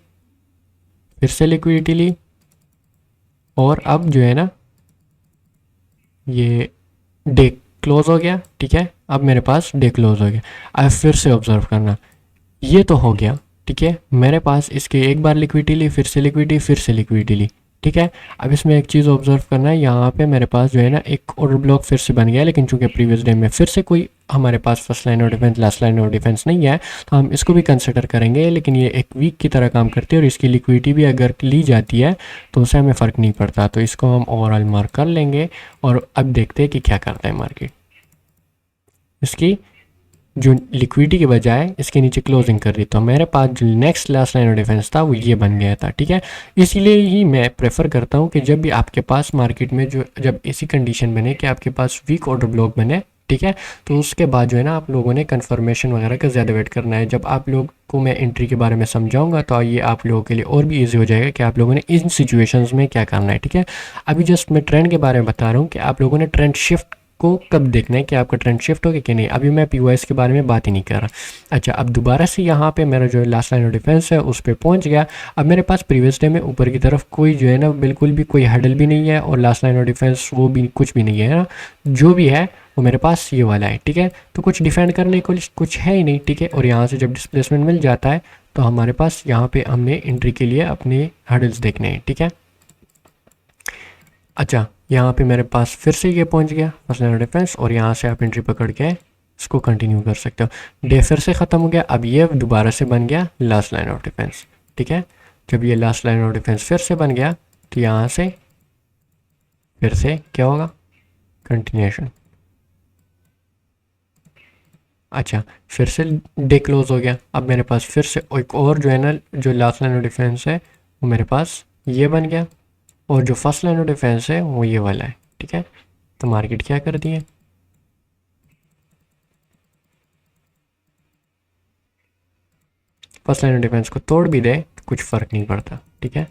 फिर से लिक्विडिटी ली, और अब जो है ना ये डे क्लोज हो गया, ठीक है। अब मेरे पास डे क्लोज हो गया। अब फिर से ऑब्जर्व करना, ये तो हो गया, ठीक है। मेरे पास इसके एक बार लिक्विडिटी ली, फिर से लिक्विडिटी, फिर से लिक्विडिटी ली, ठीक है। अब इसमें एक चीज़ ऑब्जर्व करना है, यहाँ पे मेरे पास जो है ना एक ऑर्डर ब्लॉक फिर से बन गया, लेकिन चूंकि प्रीवियस डे में फिर से कोई हमारे पास first line of defence last line of defence नहीं है, तो हम इसको भी कंसिडर करेंगे, लेकिन ये एक वीक की तरह काम करती है और इसकी लिक्विडिटी भी अगर ली जाती है तो उससे हमें फ़र्क नहीं पड़ता, तो इसको हम ओवरऑल मार्क कर लेंगे। और अब देखते हैं कि क्या करता है मार्केट। इसकी जो लिक्विडिटी के बजाय इसके नीचे क्लोजिंग कर रही, तो मेरे पास जो next last line of defence था वो ये बन गया था, ठीक है। इसीलिए ही मैं प्रेफर करता हूँ कि जब भी आपके पास मार्केट में जो जब ऐसी कंडीशन बने कि आपके पास वीक ऑर्डर ब्लॉक बने, ठीक है, तो उसके बाद जो है ना आप लोगों ने कन्फर्मेशन वगैरह का ज़्यादा वेट करना है। जब आप लोग को मैं एंट्री के बारे में समझाऊंगा तो ये आप लोगों के लिए और भी ईजी हो जाएगा कि आप लोगों ने इन सिचुएशंस में क्या करना है, ठीक है। अभी जस्ट मैं ट्रेंड के बारे में बता रहा हूँ कि आप लोगों ने ट्रेंड शिफ्ट को कब देखना है कि आपका ट्रेंड शिफ्ट हो गया कि नहीं। अभी मैं पीओएस के बारे में बात ही नहीं कर रहा। अच्छा, अब दोबारा से यहाँ पे मेरा जो लास्ट लाइन ऑफ डिफेंस है उस पर पहुँच गया। अब मेरे पास प्रीवियस डे में ऊपर की तरफ कोई जो है ना बिल्कुल भी कोई हडल भी नहीं है और लास्ट लाइन ऑफ डिफेंस वो भी कुछ भी नहीं है ना, जो भी है वो मेरे पास ये वाला है, ठीक है। तो कुछ डिफेंड करने को कुछ है ही नहीं, ठीक है। और यहाँ से जब डिस्प्लेसमेंट मिल जाता है तो हमारे पास यहाँ पे हमने एंट्री के लिए अपने हडल्स देखने हैं, ठीक है। अच्छा, यहाँ पे मेरे पास फिर से ये पहुँच गया फर्स्ट लाइन ऑफ डिफेंस और यहाँ से आप एंट्री पकड़ के इसको कंटिन्यू कर सकते हो। डे फिर से ख़त्म हो गया, अब ये दोबारा से बन गया लास्ट लाइन ऑफ डिफेंस, ठीक है। जब ये लास्ट लाइन ऑफ डिफेंस फिर से बन गया तो यहाँ से फिर से क्या होगा, कंटिन्यूएशन। अच्छा, फिर से डे क्लोज हो गया। अब मेरे पास फिर से एक और जो है ना जो लास्ट लाइन ऑफ डिफेंस है वो मेरे पास ये बन गया और जो फर्स्ट लाइन ऑफ डिफेंस है वो ये वाला है, ठीक है। तो मार्केट क्या कर दी है, फर्स्ट लाइन ऑफ डिफेंस को तोड़ भी दे तो कुछ फ़र्क नहीं पड़ता, ठीक है।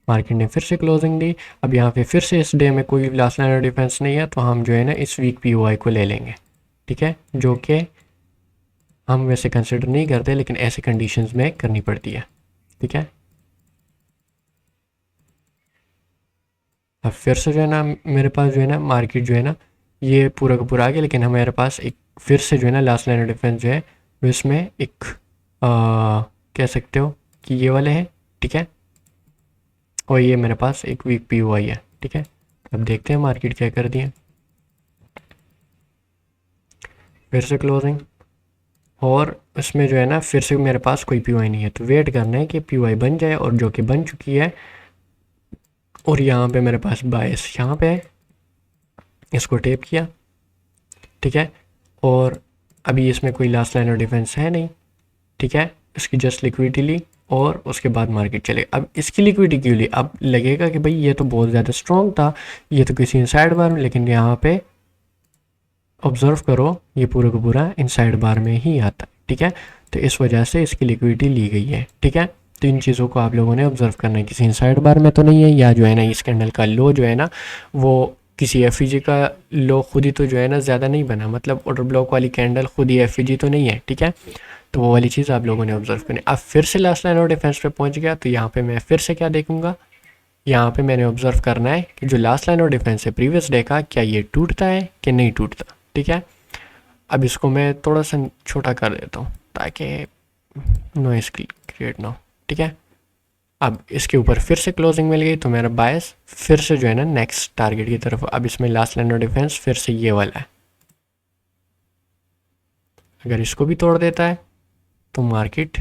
मार्केट ने फिर से क्लोजिंग दी। अब यहाँ पे फिर से इस डे में कोई लास्ट लाइन ऑफ डिफेंस नहीं है, तो हम जो है ना इस वीक पीओआई को ले लेंगे, ठीक है, जो कि हम वैसे कंसिडर नहीं करते लेकिन ऐसे कंडीशंस में करनी पड़ती है, ठीक है। अब फिर से जो है ना मेरे पास जो है ना मार्केट जो है ना ये पूरा का पूरा आ गया, लेकिन हमारे पास एक फिर से जो है ना लास्ट लाइन ऑफ डिफेंस जो है वो इसमें एक कह सकते हो कि ये वाले हैं, ठीक है, और ये मेरे पास एक वीक पीओआई है, ठीक है। अब देखते हैं मार्केट क्या कर दिए, फिर से क्लोजिंग, और इसमें जो है ना फिर से मेरे पास कोई पीओआई नहीं है, तो वेट करना है कि पीओआई बन जाए, और जो कि बन चुकी है, और यहाँ पे मेरे पास बायस यहाँ पे है, इसको टेप किया, ठीक है, और अभी इसमें कोई लास्ट लाइन ऑफ डिफेंस है नहीं, ठीक है, इसकी जस्ट लिक्विडिटी ली और उसके बाद मार्केट चले। अब इसकी लिक्विडिटी क्यों ली, अब लगेगा कि भाई ये तो बहुत ज़्यादा स्ट्रॉन्ग था, ये तो किसी इनसाइड बार में, लेकिन यहाँ पे ऑब्जर्व करो ये पूरा का पूरा इनसाइड बार में ही आता है, ठीक है, तो इस वजह से इसकी लिक्विडिटी ली गई है, ठीक है। तो इन चीज़ों को आप लोगों ने ऑब्जर्व करना है, किसी इनसाइड बार में तो नहीं है, या जो है ना इस कैंडल का लो जो है ना वो किसी एफ का लो खुद ही तो जो है ना ज़्यादा नहीं बना, मतलब ऑर्डर ब्लॉक वाली कैंडल खुद ही एफ तो नहीं है, ठीक है, तो वो वाली चीज़ आप लोगों ने ऑब्जर्व करनी। अब फिर से लास्ट लाइन ऑफ डिफेंस पे पहुंच गया, तो यहाँ पे मैं फिर से क्या देखूंगा, यहाँ पे मैंने ऑब्जर्व करना है कि जो लास्ट लाइन ऑफ डिफेंस है प्रीवियस डे का, क्या ये टूटता है कि नहीं टूटता, ठीक है। अब इसको मैं थोड़ा सा छोटा कर देता हूँ ताकि नॉइस क्रिएट ना हो, ठीक है। अब इसके ऊपर फिर से क्लोजिंग मिल गई, तो मेरा बायस फिर से जो है ना नेक्स्ट टारगेट की तरफ। अब इसमें लास्ट लाइन ऑफ डिफेंस फिर से ये वाला है, अगर इसको भी तोड़ देता है तो मार्केट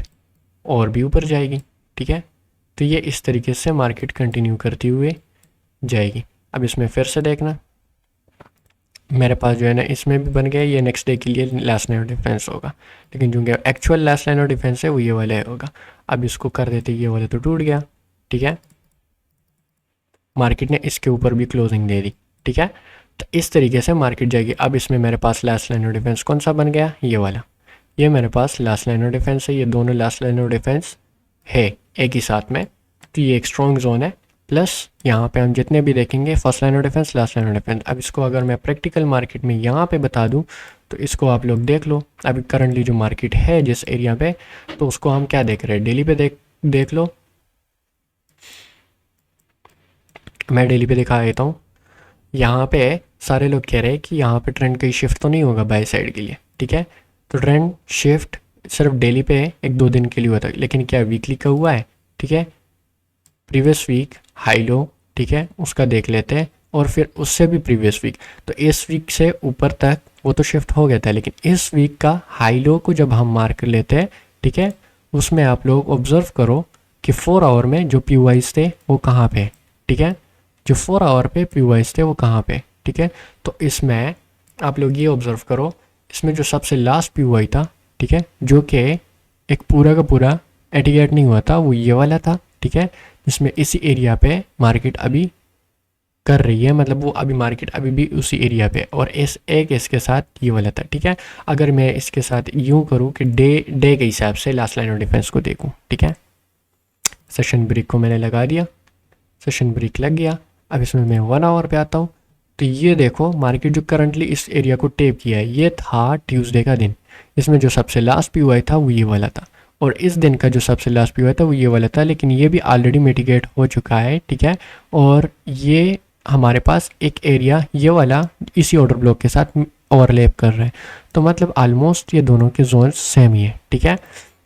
और भी ऊपर जाएगी, ठीक है। तो ये इस तरीके से मार्केट कंटिन्यू करती हुए जाएगी। अब इसमें फिर से देखना मेरे पास जो है ना इसमें भी बन गया, ये नेक्स्ट डे के लिए लास्ट लाइन ऑफ डिफेंस होगा, लेकिन जो actual last line of defence है वो ये वाला होगा। अब इसको कर देते, ये वाला तो टूट गया, ठीक है, मार्केट ने इसके ऊपर भी क्लोजिंग दे दी, ठीक है। तो इस तरीके से मार्केट जाएगी। अब इसमें मेरे पास लास्ट लाइन ऑफ डिफेंस कौन सा बन गया, ये वाला, ये मेरे पास लास्ट लाइन ऑफ डिफेंस है, ये दोनों लास्ट लाइन ऑफ डिफेंस है एक ही साथ में, तो ये एक स्ट्रॉन्ग जोन है। प्लस यहाँ पे हम जितने भी देखेंगे first line of defence, last line of defence. अब इसको अगर मैं प्रैक्टिकल मार्केट में यहाँ पे बता दूँ तो इसको आप लोग देख लो। अभी करंटली जो मार्केट है जिस एरिया पे, तो उसको हम क्या देख रहे हैं, डेली पे देख लो, मैं डेली पे दिखा देता हूँ। यहाँ पे सारे लोग कह रहे हैं कि यहाँ पे ट्रेंड कहीं शिफ्ट तो नहीं होगा बाय साइड के लिए, ठीक है। तो ट्रेंड शिफ्ट सिर्फ डेली पे एक दो दिन के लिए हुआ था, लेकिन क्या वीकली का हुआ है, ठीक है। प्रीवियस वीक हाई लो, ठीक है, उसका देख लेते हैं, और फिर उससे भी प्रीवियस वीक, तो इस वीक से ऊपर तक वो तो शिफ्ट हो गया था, लेकिन इस वीक का हाई लो को जब हम मार्क कर लेते हैं, ठीक है, उसमें आप लोग ऑब्जर्व करो कि 4 आवर में जो पीवाइज थे वो कहाँ पे, ठीक है, जो 4 आवर पे पीवाइज थे वो कहाँ पे, ठीक है। तो इसमें आप लोग ये ऑब्जर्व करो, इसमें जो सबसे लास्ट पीवाई था, ठीक है, जो कि एक पूरा का पूरा एटिगेट नहीं हुआ था, वो ये वाला था, ठीक है, जिसमें इसी एरिया पे मार्केट अभी कर रही है, मतलब वो अभी मार्केट अभी भी उसी एरिया पे, और इस एक इसके साथ ये वाला था, ठीक है। अगर मैं इसके साथ यूं करूं कि डे के हिसाब से लास्ट लाइन ऑफ डिफेंस को देखूं, ठीक है, सेशन ब्रेक को मैंने लगा दिया, सेशन ब्रेक लग गया। अब इसमें मैं 1 आवर पे आता हूँ, तो ये देखो मार्केट जो करंटली इस एरिया को टेप किया है, ये था ट्यूसडे का दिन, इसमें जो सबसे लास्ट पी था वो ये वाला था, और इस दिन का जो सबसे लास्ट पी था वो ये वाला था, लेकिन ये भी ऑलरेडी मिटिगेट हो चुका है, ठीक है। और ये हमारे पास एक एरिया ये वाला इसी ऑर्डर ब्लॉक के साथ ओवरलैप कर रहा है, तो मतलब ऑलमोस्ट ये दोनों के जोन सेम ही है, ठीक है।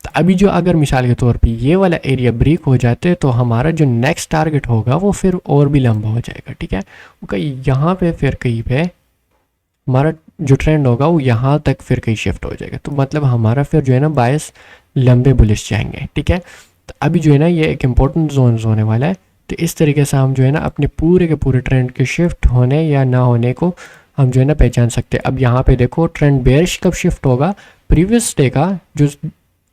तो अभी जो अगर मिसाल के तौर पे ये वाला एरिया ब्रेक हो जाते तो हमारा जो नेक्स्ट टारगेट होगा वो फिर और भी लंबा हो जाएगा, ठीक है। वो कहीं यहाँ पे फिर कहीं पे हमारा जो ट्रेंड होगा वो यहाँ तक फिर कहीं शिफ्ट हो जाएगा, तो मतलब हमारा फिर जो है ना बायस लंबे बुलिश जाएंगे, ठीक है। तो अभी जो है ना ये एक इम्पोर्टेंट जोन होने वाला है, तो इस तरीके से हम जो है ना अपने पूरे के पूरे ट्रेंड के शिफ्ट होने या ना होने को हम जो है ना पहचान सकते हैं। अब यहाँ पे देखो ट्रेंड बेयरिश कब शिफ्ट होगा, प्रीवियस डे का जो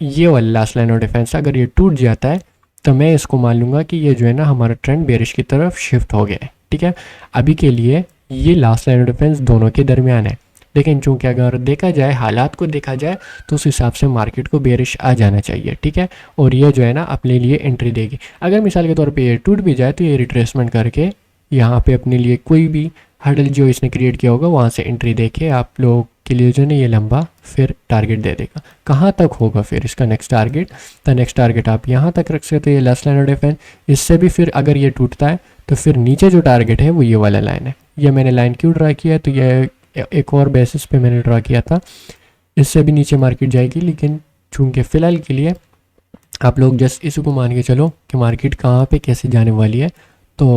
ये वाला लास्ट लाइन ऑफ डिफेंस, अगर ये टूट जाता है तो मैं इसको मान लूँगा कि ये जो है ना हमारा ट्रेंड बेयरिश की तरफ शिफ्ट हो गया है, ठीक है। अभी के लिए ये लास्ट लाइन ऑफ डिफेंस दोनों के दरमियान है, लेकिन चूंकि अगर देखा जाए, हालात को देखा जाए, तो उस हिसाब से मार्केट को बेरिश आ जाना चाहिए, ठीक है। और ये जो है ना अपने लिए एंट्री देगी। अगर मिसाल के तौर पे ये टूट भी जाए तो ये रिट्रेसमेंट करके यहाँ पे अपने लिए कोई भी हर्डल जो इसने क्रिएट किया होगा वहाँ से एंट्री देके आप लोग के लिए जो है ना ये लंबा फिर टारगेट दे देगा। कहाँ तक होगा फिर इसका नेक्स्ट टारगेट? तो नेक्स्ट टारगेट आप यहाँ तक रख सकते हो, ये लास्ट लाइन ऑफ डिफेंस। इससे भी फिर अगर ये टूटता है तो फिर नीचे जो टारगेट है वो ये वाला लाइन है। ये मैंने लाइन क्यों ड्रा किया है? तो ये एक और बेसिस पे मैंने ड्रा किया था, इससे भी नीचे मार्केट जाएगी, लेकिन चूंकि फ़िलहाल के लिए आप लोग जस्ट इसी को मान के चलो कि मार्केट कहाँ पे कैसे जाने वाली है, तो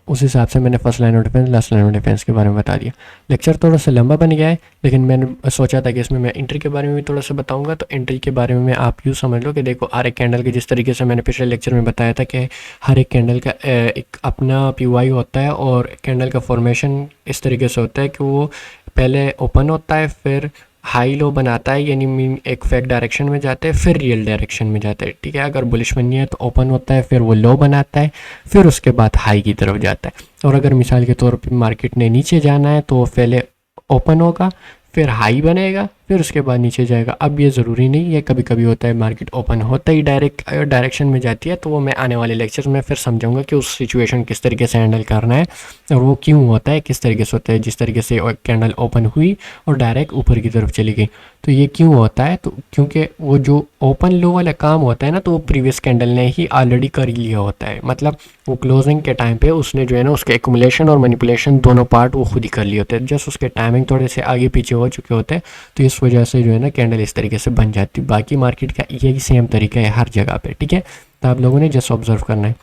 उस हिसाब से मैंने first line of defence, last line of defence के बारे में बता दिया। लेक्चर थोड़ा सा लंबा बन गया है, लेकिन मैंने सोचा था कि इसमें मैं एंट्री के बारे में भी थोड़ा सा बताऊंगा। तो एंट्री के बारे में आप यूँ समझ लो कि देखो, हर एक कैंडल के जिस तरीके से मैंने पिछले लेक्चर में बताया था कि हर एक कैंडल का एक अपना पीवाई होता है, और कैंडल का फॉर्मेशन इस तरीके से होता है कि वो पहले ओपन होता है, फिर हाई लो बनाता है, यानी मीन एक फेक डायरेक्शन में जाते हैं, फिर रियल डायरेक्शन में जाते हैं, ठीक है। अगर बुलिश बननी है तो ओपन होता है, फिर वो लो बनाता है, फिर उसके बाद हाई की तरफ जाता है। और अगर मिसाल के तौर पे मार्केट ने नीचे जाना है तो वो पहले ओपन होगा, फिर हाई बनेगा, फिर उसके बाद नीचे जाएगा। अब ये ज़रूरी नहीं है, कभी कभी होता है मार्केट ओपन होता ही डायरेक्ट डायरेक्शन में जाती है, तो वो मैं आने वाले लेक्चर में फिर समझाऊंगा कि उस सिचुएशन किस तरीके से हैंडल करना है और वो क्यों होता है, किस तरीके से होता है। जिस तरीके से कैंडल ओपन हुई और डायरेक्ट ऊपर की तरफ चली गई, तो ये क्यों होता है? तो क्योंकि वो जो ओपन लो वाला काम होता है ना, तो वो प्रीवियस कैंडल ने ही ऑलरेडी कर लिया होता है। मतलब वो क्लोजिंग के टाइम पे उसने जो है ना उसके एक्यूमुलेशन और मैनिपुलेशन दोनों पार्ट वो खुद ही कर लिए होते हैं, जस्ट उसके टाइमिंग थोड़े से आगे पीछे हो चुके होते हैं, तो इस वजह से जो है ना कैंडल इस तरीके से बन जाती है। बाकी मार्केट का यही सेम तरीका है हर जगह पे, ठीक है। तो आप लोगों ने जस्ट ऑब्जर्व करना है।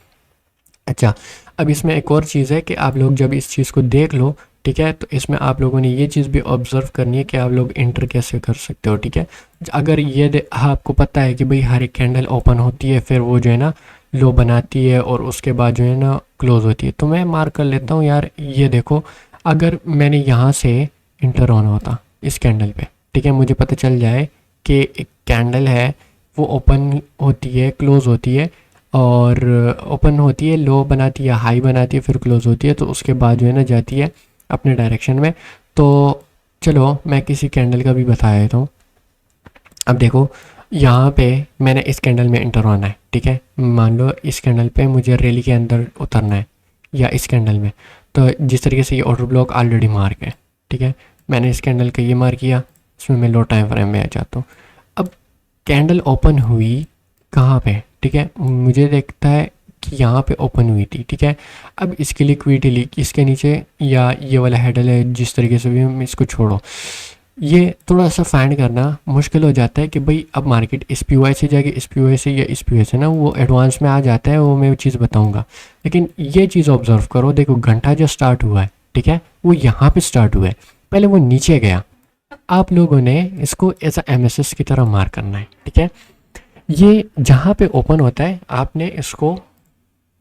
अच्छा, अब इसमें एक और चीज़ है कि आप लोग जब इस चीज़ को देख लो, ठीक है, तो इसमें आप लोगों ने ये चीज़ भी ऑब्जर्व करनी है कि आप लोग एंटर कैसे कर सकते हो, ठीक है। अगर ये आपको पता है कि भाई हर एक कैंडल ओपन होती है, फिर वो जो है ना लो बनाती है और उसके बाद जो है ना क्लोज होती है, तो मैं मार्क कर लेता हूँ यार। ये देखो, अगर मैंने यहाँ से इंटर ऑन होता इस कैंडल पे, ठीक है, मुझे पता चल जाए कि एक कैंडल है वो ओपन होती है, क्लोज होती है, और ओपन होती है, लो बनाती है, हाई बनाती है, फिर क्लोज होती है, तो उसके बाद जो है ना जाती है अपने डायरेक्शन में। तो चलो मैं किसी कैंडल का भी बता देता हूँ। अब देखो, यहाँ पे मैंने इस कैंडल में इंटर होना है, ठीक है। मान लो इस कैंडल पे मुझे रैली के अंदर उतरना है, या इस कैंडल में। तो जिस तरीके से ये ऑर्डर ब्लॉक ऑलरेडी मार्क है, ठीक है, मैंने इस कैंडल का ये मार्क किया, इसमें मैं लो टाइम फ्रेम में आ जाता हूँ। अब कैंडल ओपन हुई कहाँ पे, ठीक है, मुझे देखता है कि यहाँ पे ओपन हुई थी, ठीक है। अब इसकी लिक्विडिटी इसके नीचे, या ये वाला हैंडल है, जिस तरीके से भी हम इसको छोड़ो, ये थोड़ा सा फाइंड करना मुश्किल हो जाता है कि भाई अब मार्केट इस पी से जाएगी, इस पी से या इस पी से ना, वो एडवांस में आ जाता है, वो मैं चीज़ बताऊंगा। लेकिन ये चीज़ ऑब्जर्व करो, देखो घंटा जो स्टार्ट हुआ है, ठीक है, वो यहाँ पे स्टार्ट हुआ है, पहले वो नीचे गया। आप लोगों ने इसको एज MSS की तरह मार्क करना है, ठीक है। ये जहाँ पे ओपन होता है आपने इसको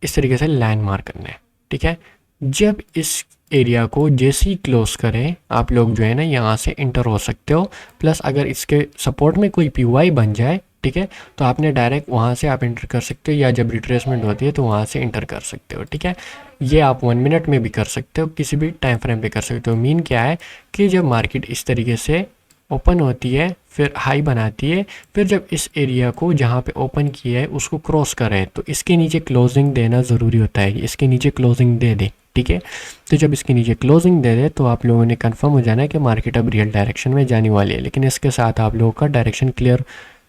इस तरीके से लाइन मार्क करना है, ठीक है। जब इस एरिया को जैसे ही क्लोज करें, आप लोग जो है ना यहाँ से इंटर हो सकते हो। प्लस अगर इसके सपोर्ट में कोई PY बन जाए, ठीक है, तो आपने डायरेक्ट वहाँ से आप इंटर कर सकते हो, या जब रिट्रेसमेंट होती है तो वहाँ से इंटर कर सकते हो, ठीक है। ये आप 1 मिनट में भी कर सकते हो, किसी भी टाइम फ्रेम पे कर सकते हो। मीन क्या है कि जब मार्केट इस तरीके से ओपन होती है, फिर हाई बनाती है, फिर जब इस एरिया को जहाँ पे ओपन किया है उसको क्रॉस करें, तो इसके नीचे क्लोजिंग देना ज़रूरी होता है। इसके नीचे क्लोजिंग दे दे, ठीक है। तो जब इसके नीचे क्लोजिंग दे दे तो आप लोगों ने कंफर्म हो जाना है कि मार्केट अब रियल डायरेक्शन में जाने वाली है। लेकिन इसके साथ आप लोगों का डायरेक्शन क्लियर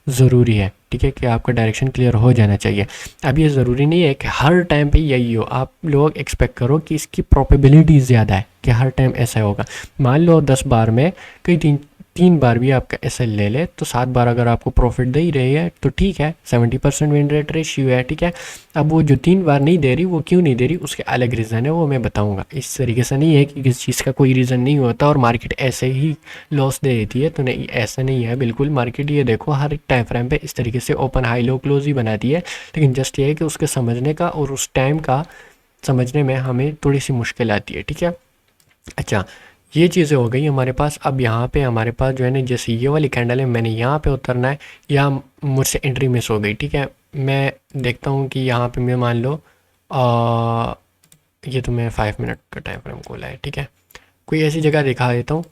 ज़रूरी है, ठीक है, कि आपका डायरेक्शन क्लियर हो जाना चाहिए। अब ये ज़रूरी नहीं है कि हर टाइम पे यही हो। आप लोग एक्सपेक्ट करो कि इसकी प्रोबेबिलिटी ज़्यादा है कि हर टाइम ऐसा होगा। मान लो 10 बार में कई तीन बार भी आपका SL ले ले, तो 7 बार अगर आपको प्रॉफिट दे ही रही है तो ठीक है, 70% विन रेट रेशियो है, ठीक है। अब वो जो 3 बार नहीं दे रही, वो क्यों नहीं दे रही, उसके अलग रीज़न है, वो मैं बताऊंगा। इस तरीके से नहीं है कि किसी चीज़ का कोई रीज़न नहीं होता और मार्केट ऐसे ही लॉस दे देती है, तो नहीं, ऐसा नहीं है बिल्कुल। मार्केट ये देखो हर टाइम फ्रेम पे इस तरीके से ओपन हाई लो क्लोज ही बनाती है, लेकिन जस्ट ये है कि उसके समझने का और उस टाइम का समझने में हमें थोड़ी सी मुश्किल आती है, ठीक है। अच्छा, ये चीज़ें हो गई हमारे पास। अब यहाँ पे हमारे पास जो है ना, जैसे ये वाली कैंडल है, मैंने यहाँ पे उतरना है, या मुझसे एंट्री मिस हो गई, ठीक है। मैं देखता हूँ कि यहाँ पे मैं मान लो ये तो मैं 5 मिनट का टाइम फ्रेम खोला है, ठीक है। कोई ऐसी जगह दिखा देता हूँ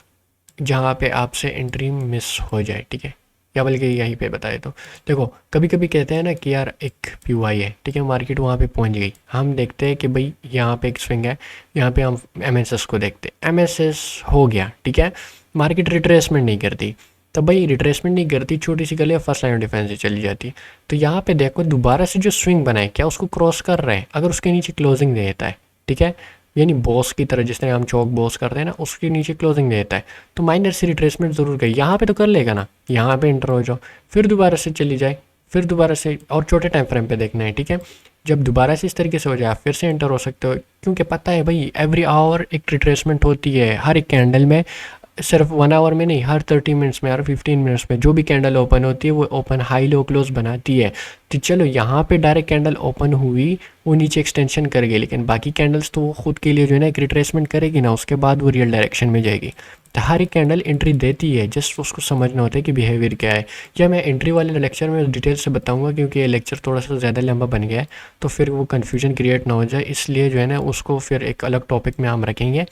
जहाँ पे आपसे एंट्री मिस हो जाए, ठीक है, या बल्कि यहीं पे बता देता हूँ। देखो कभी कभी कहते हैं ना कि यार एक पीयूआई है, ठीक है, मार्केट वहाँ पे पहुँच गई, हम देखते हैं कि भाई यहाँ पे एक स्विंग है, यहाँ पे हम एमएसएस को देखते हैं, एमएसएस हो गया, ठीक है, मार्केट रिट्रेसमेंट नहीं करती, तो भाई रिट्रेसमेंट नहीं करती, छोटी सी गली फर्स्ट लाइन ऑफ डिफेंस से चली जाती। तो यहाँ पे देखो दोबारा से जो स्विंग बनाए क्या उसको क्रॉस कर रहे हैं, अगर उसके नीचे क्लोजिंग देता है, ठीक है, यानी बॉस की तरह जिस तरह हम चौक बॉस करते हैं ना, उसके नीचे क्लोजिंग देता है, तो माइनर से रिट्रेसमेंट ज़रूर गई, यहाँ पे तो कर लेगा ना, यहाँ पे इंटर हो जाओ, फिर दोबारा से चली जाए, फिर दोबारा से, और छोटे टाइम फ्रेम पे देखना है, ठीक है। जब दोबारा से इस तरीके से हो जाए आप फिर से एंटर हो सकते हो, क्योंकि पता है भाई एवरी आवर एक रिट्रेसमेंट होती है हर एक कैंडल में, सिर्फ 1 आवर में नहीं, हर 30 मिनट्स में, हर 15 मिनट्स में जो भी कैंडल ओपन होती है वो ओपन हाई लो क्लोज बनाती है। तो चलो यहाँ पे डायरेक्ट कैंडल ओपन हुई, वो नीचे एक्सटेंशन करेगी, लेकिन बाकी कैंडल्स तो वो खुद के लिए जो है ना एक रिट्रेसमेंट करेगी ना, उसके बाद वो रियल डायरेक्शन में जाएगी। तो हर एक कैंडल एंट्री देती है, जस्ट उसको समझना होता है कि बिहेवियर क्या है। या मैं एंट्री वाले लेक्चर में डिटेल से बताऊंगा, क्योंकि ये लेक्चर थोड़ा सा ज़्यादा लंबा बन गया है, तो फिर वो कन्फ्यूजन क्रिएट ना हो जाए, इसलिए जो है ना उसको फिर एक अलग टॉपिक में हम रखेंगे।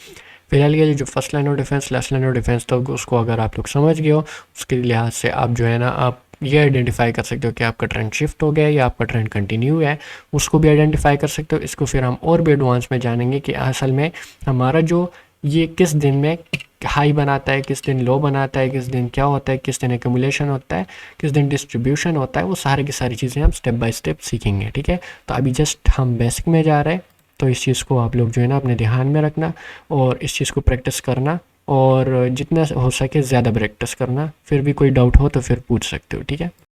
फिलहाल के लिए जो first line of defence last line of defence तो उसको अगर आप लोग समझ गए हो, उसके लिहाज से आप जो है ना आप ये आइडेंटिफाई कर सकते हो कि आपका ट्रेंड शिफ्ट हो गया है या आपका ट्रेंड कंटिन्यू है, उसको भी आइडेंटिफाई कर सकते हो। इसको फिर हम और भी एडवांस में जानेंगे कि असल में हमारा जो ये किस दिन में हाई बनाता है, किस दिन लो बनाता है, किस दिन क्या होता है, किस दिन एक्यूमुलेशन होता है, किस दिन डिस्ट्रीब्यूशन होता है, वो सारी की सारी चीज़ें हम स्टेप बाय स्टेप सीखेंगे, ठीक है। तो अभी जस्ट हम बेसिक में जा रहे हैं, तो इस चीज़ को आप लोग जो है ना अपने ध्यान में रखना और इस चीज़ को प्रैक्टिस करना, और जितना हो सके ज़्यादा प्रैक्टिस करना। फिर भी कोई डाउट हो तो फिर पूछ सकते हो, ठीक है।